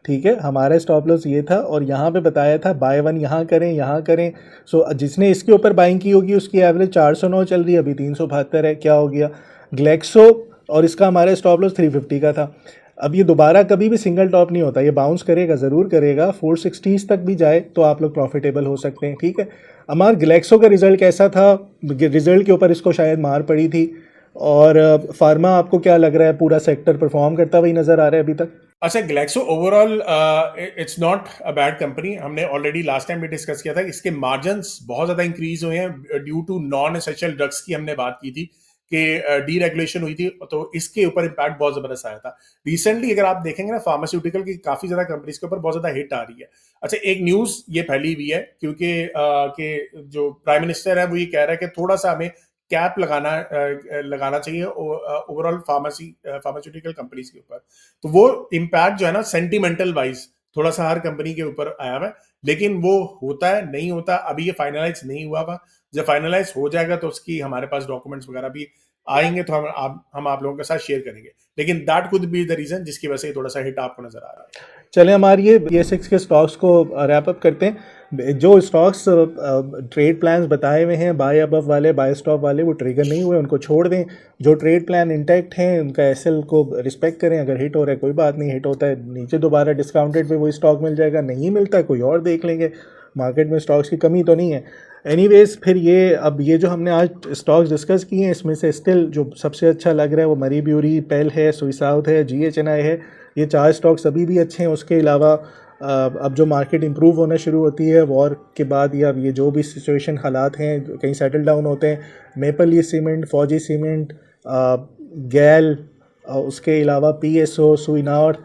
S2: ठीक है। हमारा स्टॉप लॉस ये था, और यहाँ पे बताया था बाय वन यहाँ करें यहाँ करें। सो जिसने इसके ऊपर बाइंग की होगी उसकी एवरेज 409 चल रही है, अभी 372 है, क्या हो गया ग्लेक्सो। और इसका हमारा स्टॉप लॉस 350 का था। अब ये दोबारा कभी भी सिंगल टॉप नहीं होता, ये बाउंस करेगा, ज़रूर करेगा, 460 तक भी जाए तो आप लोग प्रॉफिटेबल हो सकते हैं, ठीक है। हमारा ग्लेक्सो का रिजल्ट कैसा था? रिजल्ट के ऊपर इसको शायद मार पड़ी थी। और फार्मा आपको क्या लग रहा है, पूरा सेक्टर परफॉर्म करता हुआ ही नज़र आ रहा है अभी तक?
S1: अच्छा, Glaxo overall it's not a bad company. हमने ऑलरेडी लास्ट टाइम भी डिस्कस किया था, इसके मार्जिन्स बहुत ज़्यादा इंक्रीज हुए हैं due to non essential drugs की हमने बात की थी कि डीरेगुलेशन हुई थी, तो इसके ऊपर इम्पैक्ट बहुत ज़बरदस्त आया था। रिसेंटली अगर आप देखेंगे ना, फार्मास्यूटिकल की काफ़ी ज़्यादा कंपनीज के ऊपर बहुत ज़्यादा हिट आ रही है। अच्छा, एक न्यूज़ ये फैली हुई है क्योंकि कि जो प्राइम मिनिस्टर है वो ये कह रहा है कि थोड़ा सा हमें कैप लगाना चाहिए ओवरऑल फार्मास्यूटिकल कंपनीज के ऊपर। तो वो इम्पैक्ट जो है ना, सेंटिमेंटल वाइज थोड़ा सा हर कंपनी के ऊपर आया हुआ है, लेकिन वो होता है नहीं होता, अभी ये फाइनलाइज नहीं हुआ हुआ। जब फाइनलाइज हो जाएगा तो उसकी हमारे पास डॉक्यूमेंट्स वगैरह भी आएंगे, तो हम आप लोगों के साथ शेयर करेंगे। लेकिन that could be the reason जिसकी वजह से थोड़ा सा हिट आपको नजर आ रहा है।
S2: चले, हमारे ये BS6 के स्टॉक्स को रैप अप करते हैं। जो स्टॉक्स ट्रेड प्लान्स बताए हुए हैं, बाय अबव वाले, बाय स्टॉप वाले, वो ट्रिगर नहीं हुए, उनको छोड़ दें। जो ट्रेड प्लान इंटैक्ट हैं उनका एसएल को रिस्पेक्ट करें। अगर हिट हो रहा है कोई बात नहीं, हिट होता है नीचे दोबारा डिस्काउंटेड पे वही स्टॉक मिल जाएगा, नहीं मिलता है कोई और देख लेंगे। मार्केट में स्टॉक्स की कमी तो नहीं है। एनीवेज, फिर ये जो हमने आज स्टॉक्स डिस्कस किए हैं, इसमें से स्टिल जो सबसे अच्छा लग रहा है वो मरी ब्यूरी, पेल है, सुई साउथ है, GHNI है। ये 4 स्टॉक्स अभी भी अच्छे हैं। उसके अलावा अब जो मार्केट इंप्रूव होना शुरू होती है वॉर के बाद, या ये जो भी सिचुएशन हालात हैं कहीं सेटल डाउन होते हैं, मेपल लीफ सीमेंट, फौजी सीमेंट, गैल, उसके अलावा PSO, सुई नॉर्थ,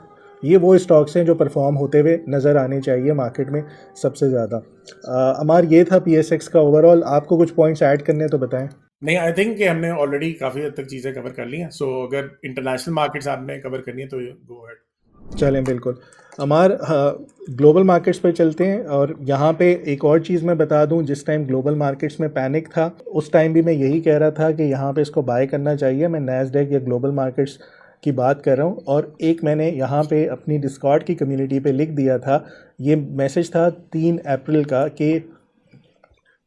S2: ये वो स्टॉक्स हैं जो परफॉर्म होते हुए नज़र आने चाहिए मार्केट में सबसे ज़्यादा। हमारा ये था PSX का ओवरऑल। आपको कुछ पॉइंट्स ऐड करने हैं तो बताएं।
S1: नहीं, आई थिंक कि हमने ऑलरेडी काफ़ी हद तक चीज़ें कवर कर ली हैं। सो अगर इंटरनेशनल मार्केट्स आपने कवर करनी है तो गो अहेड।
S2: चलें, बिल्कुल। हमार ग्लोबल मार्केट्स पे चलते हैं। और यहाँ पे एक और चीज़ मैं बता दूँ, जिस टाइम ग्लोबल मार्केट्स में पैनिक था उस टाइम भी मैं यही कह रहा था कि यहाँ पे इसको बाय करना चाहिए। मैं नैस्डैक या ग्लोबल मार्केट्स की बात कर रहा हूँ। और एक मैंने यहाँ पे अपनी डिस्कॉर्ड की कम्युनिटी पे लिख दिया था, ये मैसेज था 3 अप्रैल का, कि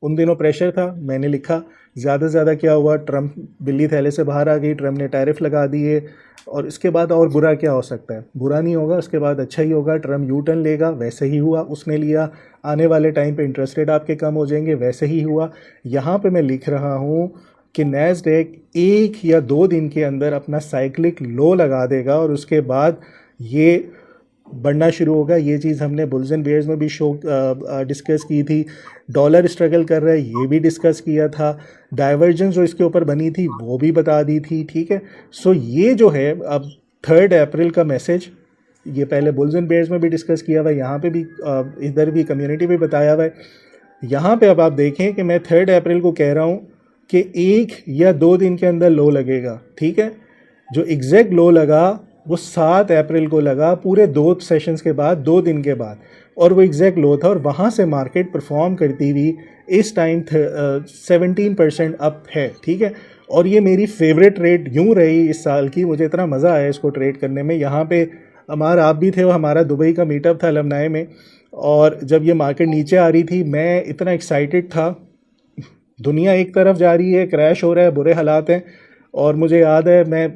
S2: उन दिनों प्रेशर था, मैंने लिखा ज़्यादा से ज़्यादा क्या हुआ, ट्रम्प बिल्ली थैले से बाहर आ गई, ट्रम्प ने टैरिफ लगा दिए, और इसके बाद और बुरा क्या हो सकता है? बुरा नहीं होगा, उसके बाद अच्छा ही होगा। ट्रम्प यू टर्न लेगा, वैसे ही हुआ, उसने लिया। आने वाले टाइम पे इंटरेस्ट रेट आपके कम हो जाएंगे, वैसे ही हुआ। यहाँ पे मैं लिख रहा हूँ कि नैस्डैक 1 या 2 दिन के अंदर अपना साइक्लिक लो लगा देगा, और उसके बाद ये बढ़ना शुरू होगा। ये चीज़ हमने बुल्स एंड बेयर्स में भी डिस्कस की थी। डॉलर स्ट्रगल कर रहा है, ये भी डिस्कस किया था। डाइवर्जेंस जो इसके ऊपर बनी थी वो भी बता दी थी, ठीक है। सो ये जो है अब 3 अप्रैल का मैसेज, ये पहले बुल्स एंड बेयर्स में भी डिस्कस किया हुआ है, यहाँ पे भी इधर भी कम्युनिटी में बताया हुआ है। यहाँ पे अब आप देखें कि मैं 3 अप्रैल को कह रहा हूँ कि 1 या 2 दिन के अंदर लो लगेगा, ठीक है। जो एग्जैक्ट लो लगा वो 7 अप्रैल को लगा, पूरे 2 सेशंस के बाद, 2 दिन के बाद, और वो एग्जैक्ट लो था। और वहाँ से मार्केट परफॉर्म करती हुई इस टाइम 17% अप है, ठीक है। और ये मेरी फेवरेट ट्रेड यूँ रही इस साल की, मुझे इतना मज़ा आया इसको ट्रेड करने में। यहाँ पे हमारा आप भी थे, वो हमारा दुबई का मीटअप था अलमनाई में। और जब ये मार्केट नीचे आ रही थी मैं इतना एक्साइटेड था। दुनिया एक तरफ जा रही है, क्रैश हो रहा है, बुरे हालात हैं, और मुझे याद है मैं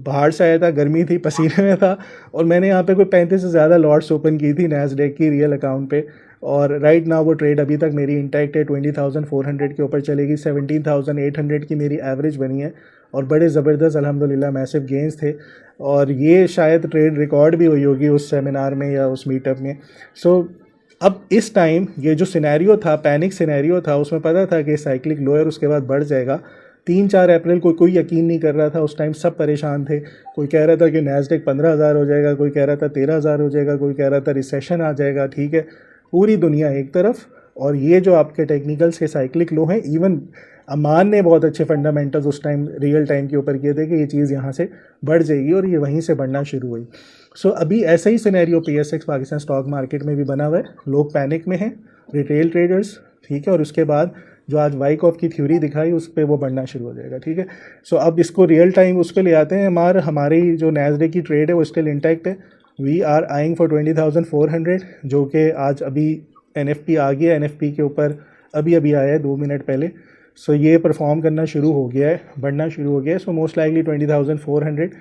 S2: बाहर से आया था, गर्मी थी, पसीने में था, और मैंने यहाँ पे कोई 35 से ज़्यादा लॉट्स ओपन की थी नैस्डैक की रियल अकाउंट पे। और राइट नाउ वो ट्रेड अभी तक मेरी इंटैक्ट है, 20,400 के ऊपर चलेगी, 17,800 की मेरी एवरेज बनी है, और बड़े ज़बरदस्त अल्हम्दुलिल्लाह मैसिव गेंस थे। और ये शायद ट्रेड रिकॉर्ड भी हुई होगी उस सेमिनार में या उस मीटअप में। सो अब इस टाइम ये जो सिनेरियो था, पैनिक सिनेरियो था, उसमें पता था कि साइक्लिक लोअर उसके बाद बढ़ जाएगा। 3-4 अप्रैल को कोई यकीन नहीं कर रहा था, उस टाइम सब परेशान थे। कोई कह रहा था कि नैस्डैक 15,000 हो जाएगा, कोई कह रहा था 13,000 हो जाएगा, कोई कह रहा था रिसेशन आ जाएगा। ठीक है, पूरी दुनिया एक तरफ, और ये जो आपके टेक्निकल्स के साइक्लिक लो हैं, इवन अमान ने बहुत अच्छे फंडामेंटल्स उस टाइम रियल टाइम के ऊपर किए थे कि ये चीज़ यहाँ से बढ़ जाएगी, और ये वहीं से बढ़ना शुरू हुई। सो अभी ऐसा ही scenario PSX Pakistan stock market में भी बना हुआ है। लोग पैनिक में हैं, रिटेल ट्रेडर्स, ठीक है, और उसके बाद जो आज वाइकॉफ की थ्योरी दिखाई उस पर वो बढ़ना शुरू हो जाएगा। ठीक है, सो अब इसको रियल टाइम उस पर ले आते हैं। हमारी जो नैस्डैक की ट्रेड है वो स्टिल इंटैक्ट है। वी आर आइंग फॉर 20,400, जो कि आज अभी NFP आ गया, NFP के ऊपर अभी अभी आया है 2 मिनट पहले। सो ये परफॉर्म करना शुरू हो गया है, बढ़ना शुरू हो गया है। सो मोस्ट लाइकली 20,400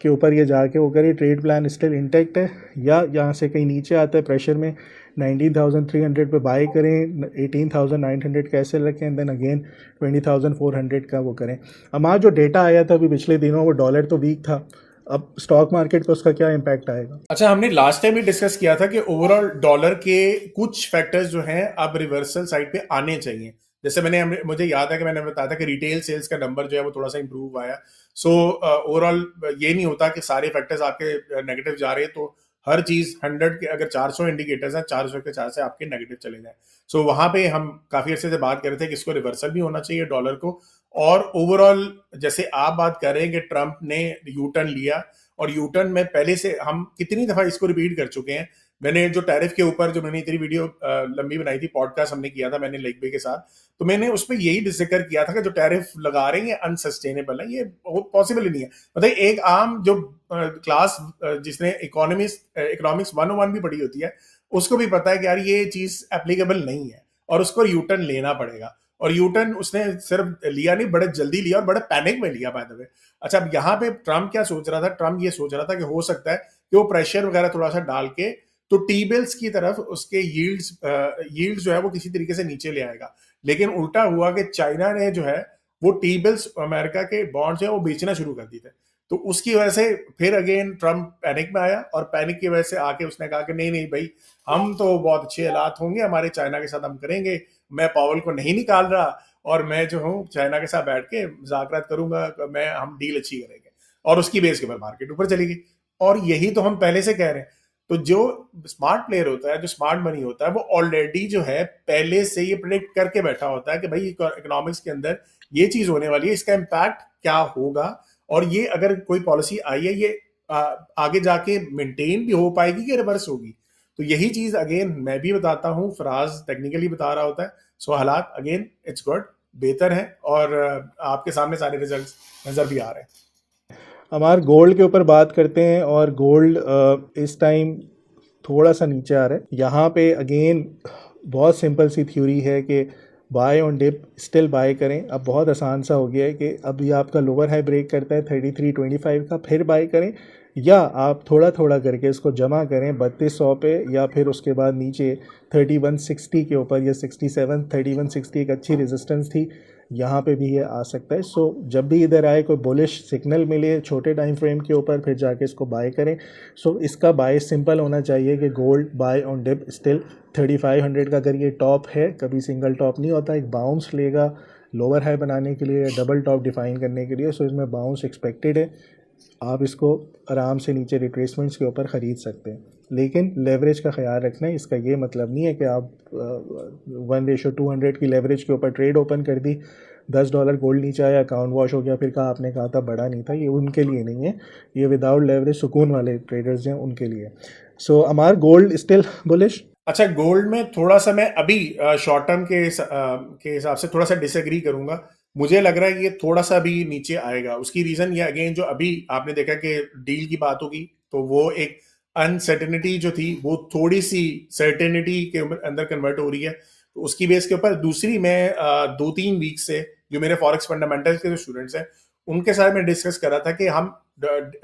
S2: के ऊपर ये जाके वो करे। ट्रेड प्लान स्टिल इंटैक्ट है, या यहाँ से कहीं नीचे आता है प्रेशर में 19,300 पे बाय करें, 18,900 कैसे रखें, एंड देन अगेन 20,400 का वो करें। हमारा जो डेटा आया था अभी पिछले दिनों, वो डॉलर तो वीक था, अब स्टॉक मार्केट पर उसका क्या इम्पैक्ट आएगा?
S1: अच्छा, हमने लास्ट टाइम भी डिस्कस किया था कि ओवरऑल डॉलर के कुछ फैक्टर्स जो हैं अब रिवर्सल साइड पे आने चाहिए। जैसे मुझे याद है कि मैंने बताया था कि रिटेल सेल्स का नंबर जो है वो थोड़ा सा इंप्रूव आया। सो ओवरऑल ये नहीं होता कि सारे फैक्टर्स आपके नेगेटिव जा रहे हैं, तो हर चीज 100 के अगर 400 इंडिकेटर्स हैं, 400 के 4 से आपके नेगेटिव चले जाए। सो वहां पे हम काफी अर्से से बात कर रहे थे कि इसको रिवर्सल भी होना चाहिए डॉलर को। और ओवरऑल जैसे आप बात कर रहे हैं कि ट्रंप ने यू टर्न लिया, और यू टर्न में पहले से हम कितनी दफा इसको रिपीट कर चुके हैं। मैंने जो टैरिफ के ऊपर जो मैंने इतनी वीडियो लंबी बनाई थी, पॉडकास्ट हमने किया था मैंने लेक बे के साथ, तो मैंने उस पर यही जिक्र किया था कि जो टैरिफ लगा रहे हैं ये अनसस्टेनेबल है, ये पॉसिबल ही नहीं है। मतलब एक आम जो क्लास जिसने इकोनॉमिक्स 101 भी पढ़ी होती है, उसको भी पता है कि यार ये चीज एप्लीकेबल नहीं है, और उसको यूटर्न लेना पड़ेगा। और यूटर्न उसने सिर्फ लिया नहीं, बड़े जल्दी लिया और बड़े पैनिक में लिया, बाय द वे। अच्छा, अब यहाँ पे ट्रम्प क्या सोच रहा था? ट्रम्प ये सोच रहा था कि हो सकता है कि वो प्रेशर वगैरह थोड़ा सा डाल के तो टी बिल्स की तरफ उसके यील्ड्स जो है वो किसी तरीके से नीचे ले आएगा। लेकिन उल्टा हुआ कि चाइना ने जो है वो टी बिल्स, अमेरिका के बॉन्ड्स हैं, वो बेचना शुरू कर दी थे। तो उसकी वजह से फिर अगेन ट्रम्प पैनिक में आया, और पैनिक की वजह से आके उसने कहा कि नहीं नहीं भाई, हम तो बहुत अच्छे हालात होंगे हमारे, चाइना के साथ हम करेंगे, मैं पावल को नहीं निकाल रहा, और मैं जो हूँ चाइना के साथ बैठ के मुज़ाकरात करूंगा, हम डील अच्छी करेंगे। और उसकी बेस के ऊपर मार्केट ऊपर चली गई। और यही तो हम पहले से कह रहे हैं। तो जो स्मार्ट प्लेयर होता है, जो स्मार्ट मनी होता है, वो ऑलरेडी जो है पहले से ये प्रेडिक्ट करके बैठा होता है कि भाई इकोनॉमिक्स के अंदर ये चीज होने वाली है, इसका इम्पैक्ट क्या होगा, और ये अगर कोई पॉलिसी आई है ये आगे जाके मेंटेन भी हो पाएगी कि रिवर्स होगी। तो यही चीज अगेन मैं भी बताता हूँ, फराज टेक्निकली बता रहा होता है। सो हालात अगेन इट्स गुड, बेहतर है, और आपके सामने सारे रिजल्ट्स नजर भी आ रहे हैं।
S2: हमारे गोल्ड के ऊपर बात करते हैं, और गोल्ड इस टाइम थोड़ा सा नीचे आ रहा है। यहाँ पे अगेन बहुत सिंपल सी थ्योरी है कि buy on dip still buy करें। अब बहुत आसान सा हो गया है कि अब ये आपका लोअर हाई ब्रेक करता है 33.25 का, फिर बाय करें, या आप थोड़ा थोड़ा करके इसको जमा करें 3200 पे, या फिर उसके बाद नीचे 3160 के ऊपर या 67, 3160 एक अच्छी रेजिस्टेंस थी, यहाँ पे भी ये आ सकता है। सो जब भी इधर आए कोई बुलिश सिग्नल मिले छोटे टाइम फ्रेम के ऊपर, फिर जाके इसको बाय करें। सो इसका बाय सिंपल होना चाहिए कि gold buy on dip still 3500 का अगर ये टॉप है, कभी सिंगल टॉप नहीं होता, एक बाउंस लेगा लोअर हाई बनाने के लिए, डबल टॉप डिफाइन करने के लिए। सो इसमें बाउंस एक्सपेक्टेड है, आप इसको आराम से नीचे रिट्रेसमेंट्स के ऊपर ख़रीद सकते हैं। लेकिन लेवरेज का ख्याल रखना है। इसका ये मतलब नहीं है कि आप 1:200 की लेवरेज के ऊपर ट्रेड ओपन कर दी, $10 गोल्ड नीचे आया, अकाउंट वॉश हो गया, फिर कहा आपने कहा था बड़ा नहीं था। ये उनके लिए नहीं है, ये विदाउट लेवरेज सुकून वाले ट्रेडर्स हैं उनके लिए। सो हमारा गोल्ड स्टिल बुलिश।
S1: अच्छा, गोल्ड में थोड़ा सा मैं अभी शॉर्ट टर्म के हिसाब से थोड़ा सा डिसएग्री करूंगा। मुझे लग रहा है कि ये थोड़ा सा भी नीचे आएगा। उसकी रीजन ये अगेन जो अभी आपने देखा कि डील की बात होगी, तो वो एक अनसर्टेनिटी जो थी वो थोड़ी सी सर्टेनिटी के अंदर कन्वर्ट हो रही है। तो उसकी बेस के ऊपर दूसरी मैं 2-3 वीक से जो मेरे फॉरेक्स फंडामेंटल्स के जो स्टूडेंट्स हैं उनके साथ मैं डिस्कस कर रहा था कि हम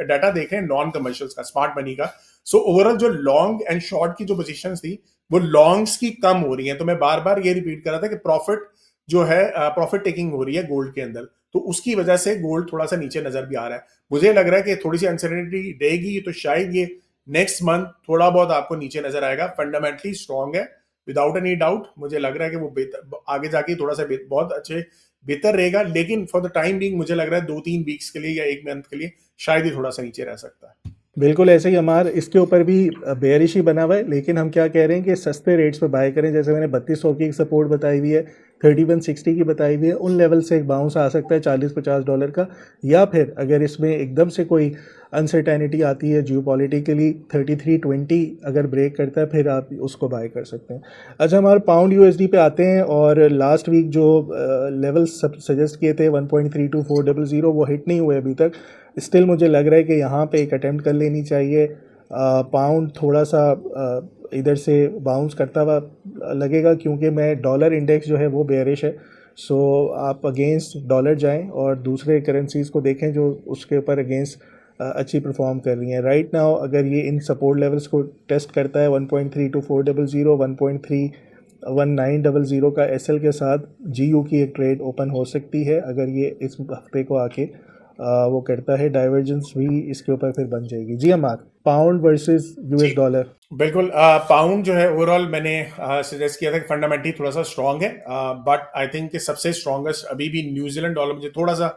S1: डाटा देखें नॉन कमर्शियल्स का, स्मार्ट मनी का। सो ओवरऑल जो लॉन्ग एंड शॉर्ट की जो पोजीशंस थी वो लॉन्ग्स की कम हो रही हैं। तो मैं बार बार ये रिपीट कर रहा था कि प्रॉफिट जो है प्रॉफिट टेकिंग हो रही है गोल्ड के अंदर, तो उसकी वजह से गोल्ड थोड़ा सा नीचे नजर भी आ रहा है। मुझे लग रहा है कि थोड़ी सी अनसर्टेनिटी रहेगी तो शायद ये नेक्स्ट मंथ थोड़ा बहुत आपको नीचे नजर आएगा। फंडामेंटली स्ट्रांग है विदाउट एनी डाउट। मुझे लग रहा है कि वो बेहतर आगे जाके थोड़ा सा बहुत अच्छे बेहतर रहेगा, लेकिन फॉर द टाइम बीइंग मुझे लग रहा है 2-3 वीक्स के लिए या 1 मंथ के लिए शायद ही थोड़ा सा नीचे रह सकता है।
S2: बिल्कुल ऐसे ही हमार इसके ऊपर भी बेयरिश ही बना हुआ है, लेकिन हम क्या कह रहे हैं कि सस्ते रेट्स पे बाय करें। जैसे मैंने 3200 की एक सपोर्ट बताई हुई है, 3160 की बताई हुई है, उन लेवल से एक बाउंस आ सकता है $40-50 का। या फिर अगर इसमें एकदम से कोई अनसर्टेनिटी आती है जियोपॉलिटिकली, 3320 अगर ब्रेक करता है फिर आप उसको बाय कर सकते हैं। अच्छा, हमारे पाउंड यूएसडी पे आते हैं, और लास्ट वीक जो लेवल्स सजेस्ट किए थे 1.32400 वो हिट नहीं हुए अभी तक। स्टिल मुझे लग रहा है कि यहाँ पे एक अटेम्प्ट कर लेनी चाहिए। पाउंड थोड़ा सा इधर से बाउंस करता हुआ लगेगा, क्योंकि मैं डॉलर इंडेक्स जो है वो बेयरिश है। सो आप अगेंस्ट डॉलर जाएं और दूसरे करेंसीज़ को देखें जो उसके ऊपर अगेंस्ट अच्छी परफॉर्म कर रही हैं। राइट नाउ अगर ये इन सपोर्ट लेवल्स को टेस्ट करता है 1.32400, 1.31900 का एसएल के साथ जीयू की एक ट्रेड ओपन हो सकती है। अगर ये इस हफ्ते को आके वो करता है, डाइवर्जेंस भी इसके ऊपर फिर बन जाएगी। जी अमार, पाउंड वर्सेस यूएस डॉलर।
S1: बिल्कुल, पाउंड जो है ओवरऑल मैंने सजेस्ट किया था कि फंडामेंटली थोड़ा सा स्ट्रांग है, बट आई थिंक कि सबसे स्ट्रांगेस्ट अभी भी न्यूजीलैंड डॉलर मुझे थोड़ा सा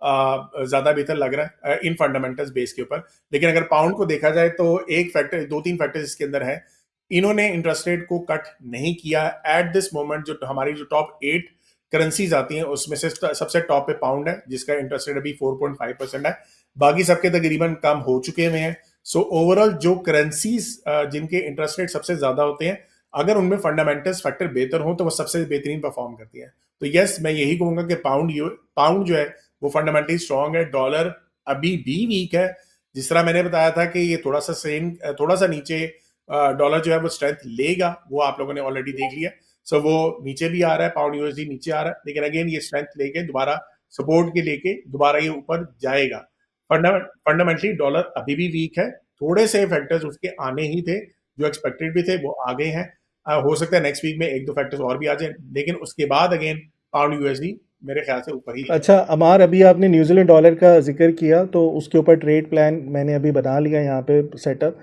S1: ज्यादा बेहतर लग रहा है इन फंडामेंटल्स बेस के ऊपर। लेकिन अगर पाउंड को देखा जाए तो एक फैक्टर, 2-3 फैक्टर्स इसके अंदर है। इन्होंने इंटरेस्ट रेट को कट नहीं किया एट दिस मोमेंट। जो हमारी जो टॉप 8 करेंसीज आती हैं उसमें से सबसे टॉप पे पाउंड है जिसका इंटरेस्ट रेट अभी 4.5% है। बाकी सबके तकरीबन कम हो चुके हुए हैं। सो ओवरऑल जो करेंसीज जिनके इंटरेस्ट रेट सबसे ज्यादा होते हैं, अगर उनमें फंडामेंटल्स फैक्टर बेहतर हो तो वो सबसे बेहतरीन परफॉर्म करती है। तो यस, मैं यही कहूंगा कि पाउंड जो है वो फंडामेंटली स्ट्रांग है। डॉलर अभी भी वीक है। जिस तरह मैंने बताया था कि ये थोड़ा सा नीचे डॉलर जो है वो स्ट्रेंथ लेगा, वो आप लोगों ने ऑलरेडी देख लिया। सो वो नीचे भी आ रहा है, पाउंड यूएसडी नीचे आ रहा है, लेकिन अगेन ये स्ट्रेंथ लेके दोबारा सपोर्ट के लेके दोबारा ये ऊपर जाएगा। फंडामेंटली डॉलर अभी भी वीक है। थोड़े से फैक्टर्स उसके आने ही थे जो एक्सपेक्टेड भी थे, वो आ गए हैं। हो सकता है नेक्स्ट वीक में 1-2 फैक्टर्स और भी आ जाए, लेकिन उसके बाद अगेन पाउंड यूएसडी मेरे ख्याल से ऊपर ही।
S2: अच्छा अमार, अभी आपने न्यूजीलैंड डॉलर का जिक्र किया तो उसके ऊपर ट्रेड प्लान मैंने अभी बना लिया यहाँ पे सेटअप।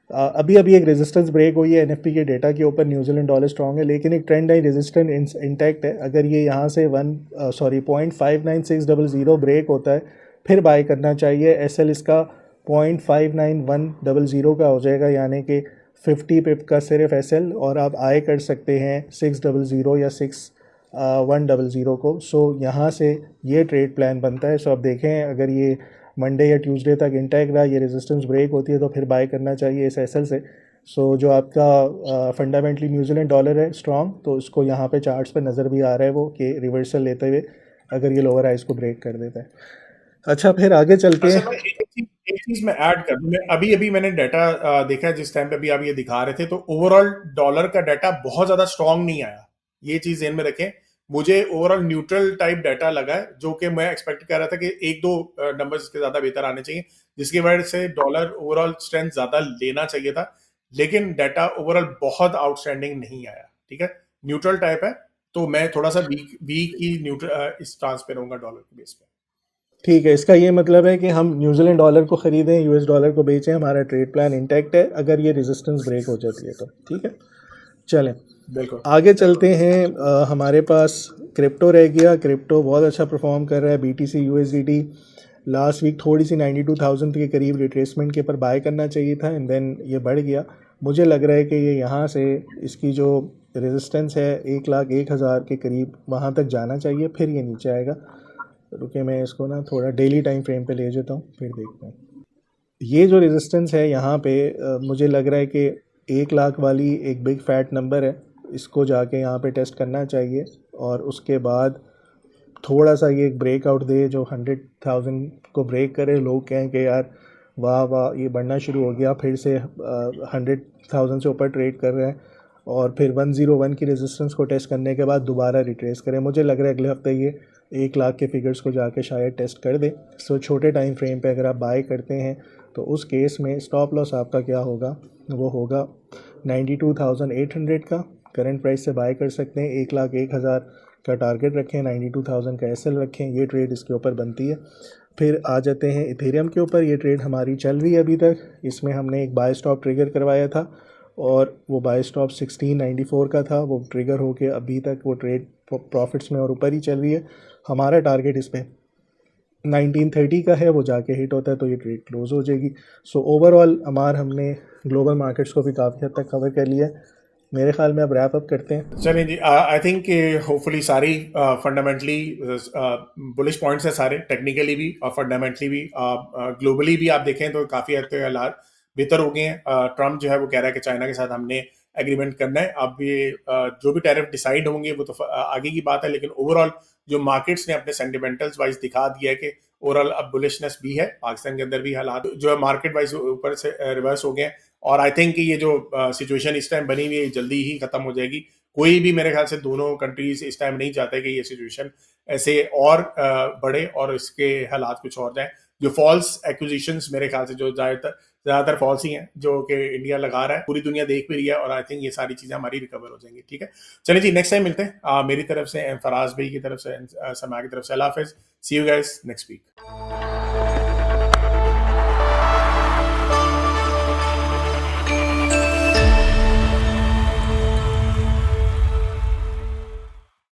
S2: अभी एक रेजिस्टेंस ब्रेक हुई है एनएफपी के डेटा के ऊपर, न्यूजीलैंड डॉलर स्ट्रांग है, लेकिन एक ट्रेंड लाइन रेजिस्टेंस इंटैक्ट है। अगर ये यहाँ से 0.59600 ब्रेक होता है फिर बाय करना चाहिए। एसएल इसका 0.59100 का हो जाएगा, यानी कि 50 पिप का सिर्फ एसएल, और आप आय कर सकते हैं 600 या 6100 को। सो यहाँ से ये ट्रेड प्लान बनता है। सो अब देखें अगर ये मंडे या ट्यूसडे तक इंटैक्ट रहा, ये रेजिस्टेंस ब्रेक होती है तो फिर बाय करना चाहिए इस एसएल से। सो जो आपका फंडामेंटली न्यूजीलैंड डॉलर है स्ट्रॉन्ग, तो इसको यहाँ पे चार्ट्स पे नज़र भी आ रहा है वो कि रिवर्सल लेते हुए अगर ये लोअर हाइज को ब्रेक कर देता है। अच्छा, फिर आगे चलते हैं।
S1: एक चीज मैं ऐड कर दूं, अभी मैंने डाटा देखा जिस टाइम पे अभी आप ये दिखा रहे थे, तो ओवरऑल डॉलर का डाटा बहुत ज्यादा स्ट्रांग नहीं आया। ये चीज ध्यान में रखें। मुझे ओवरऑल न्यूट्रल टाइप डाटा लगा है, जो कि मैं एक्सपेक्ट कर रहा था कि 1-2 नंबर्स के ज्यादा बेहतर आने चाहिए, जिसकी वजह से डॉलर ओवरऑल स्ट्रेंथ ज्यादा लेना चाहिए था। लेकिन डाटा ओवरऑल बहुत आउटस्टैंडिंग नहीं आया। ठीक है, न्यूट्रल टाइप है, तो मैं थोड़ा सा वीक ही न्यूट्रल इस ट्रांस पे रहूंगा डॉलर के बेस पे।
S2: ठीक है, इसका ये मतलब है कि हम न्यूजीलैंड डॉलर को ख़रीदें, यूएस डॉलर को बेचें, हमारा ट्रेड प्लान इंटैक्ट है अगर ये रेजिस्टेंस ब्रेक हो जाती है तो। ठीक है, चलें
S1: बिल्कुल
S2: आगे चलते हैं। हमारे पास क्रिप्टो रह गया। क्रिप्टो बहुत अच्छा परफॉर्म कर रहा है। बीटीसी यूएसडीटी लास्ट वीक थोड़ी सी 92,000 के करीब रिट्रेसमेंट के ऊपर बाय करना चाहिए था, एंड देन ये बढ़ गया। मुझे लग रहा है कि ये यहाँ से इसकी जो रेजिस्टेंस है 1,01,000 के करीब, वहाँ तक जाना चाहिए, फिर ये नीचे आएगा। रुके, मैं इसको ना थोड़ा डेली टाइम फ्रेम पे ले जाता हूँ, फिर देखते हैं। ये जो रेजिस्टेंस है यहाँ पे मुझे लग रहा है कि 1,00,000 वाली एक बिग फैट नंबर है, इसको जाके यहाँ पे टेस्ट करना चाहिए, और उसके बाद थोड़ा सा ये ब्रेकआउट दे जो 100,000 को ब्रेक करे। लोग कहें कि यार वाह वाह ये बढ़ना शुरू हो गया, फिर से 100,000 से ऊपर ट्रेड कर रहे हैं और फिर 101 की रेजिस्टेंस को टेस्ट करने के बाद दोबारा रिट्रेस करें। मुझे लग रहा है अगले हफ्ते ये 1 लाख के फिगर्स को जाके शायद टेस्ट कर दे। सो छोटे टाइम फ्रेम पे अगर आप बाय करते हैं तो उस केस में स्टॉप लॉस आपका क्या होगा, वो होगा 92,800 का। करंट प्राइस से बाय कर सकते हैं। 1,01,000 का टारगेट रखें, 92,000 का एसएल रखें। ये ट्रेड इसके ऊपर बनती है। फिर आ जाते हैं इथेरियम के ऊपर। ये ट्रेड हमारी चल रही है अभी तक। इसमें हमने एक बाय स्टॉप ट्रिगर करवाया था और वो बाय स्टॉप 1694 का था। वो ट्रिगर होके अभी तक वो ट्रेड प्रॉफिट्स में और ऊपर ही चल रही है। हमारा टारगेट इस पे 1930 का है, वो जाके हिट होता है तो ये ट्रेड क्लोज हो जाएगी। सो ओवरऑल हमने ग्लोबल मार्केट्स को भी काफ़ी हद तक कवर कर लिया है। मेरे ख्याल में अब रैप अप करते हैं।
S1: चलिए जी, आई थिंक होपफुली सारी फंडामेंटली बुलिश पॉइंट्स हैं सारे, टेक्निकली भी और फंडामेंटली भी। ग्लोबली भी आप देखें तो काफ़ी हद तक हालात बेहतर हो गए हैं। ट्रम्प जो है वो कह रहा है कि चाइना के साथ हमने एग्रीमेंट करना है। अब ये जो भी टैरिफ डिसाइड होंगे वो तो आगे की बात है, लेकिन ओवरऑल जो मार्केट्स ने अपने सेंटिमेंटल्स वाइज दिखा दिया है कि ओवरऑल अब बुलिशनेस भी है। पाकिस्तान के अंदर भी हालात जो है मार्केट वाइज ऊपर से रिवर्स हो गए हैं और आई थिंक ये जो सिचुएशन इस टाइम बनी हुई है जल्दी ही खत्म हो जाएगी। कोई भी मेरे ख्याल से दोनों कंट्रीज इस टाइम नहीं चाहते कि ये सिचुएशन ऐसे और बढ़े और इसके हालात कुछ और जाए। जो फॉल्स एक्विजिशंस मेरे ख्याल से जो ज्यादातर फॉल्स ही हैं जो कि इंडिया लगा रहा है, पूरी दुनिया देख भी रही है और आई थिंक ये सारी चीजें हमारी रिकवर हो जाएंगी। ठीक है, चलिए जी, नेक्स्ट टाइम मिलते हैं। मेरी तरफ से, फराज भाई की तरफ से, समा की तरफ से, अल्लाह हाफिज। सी यू गाइस नेक्स्ट वीक।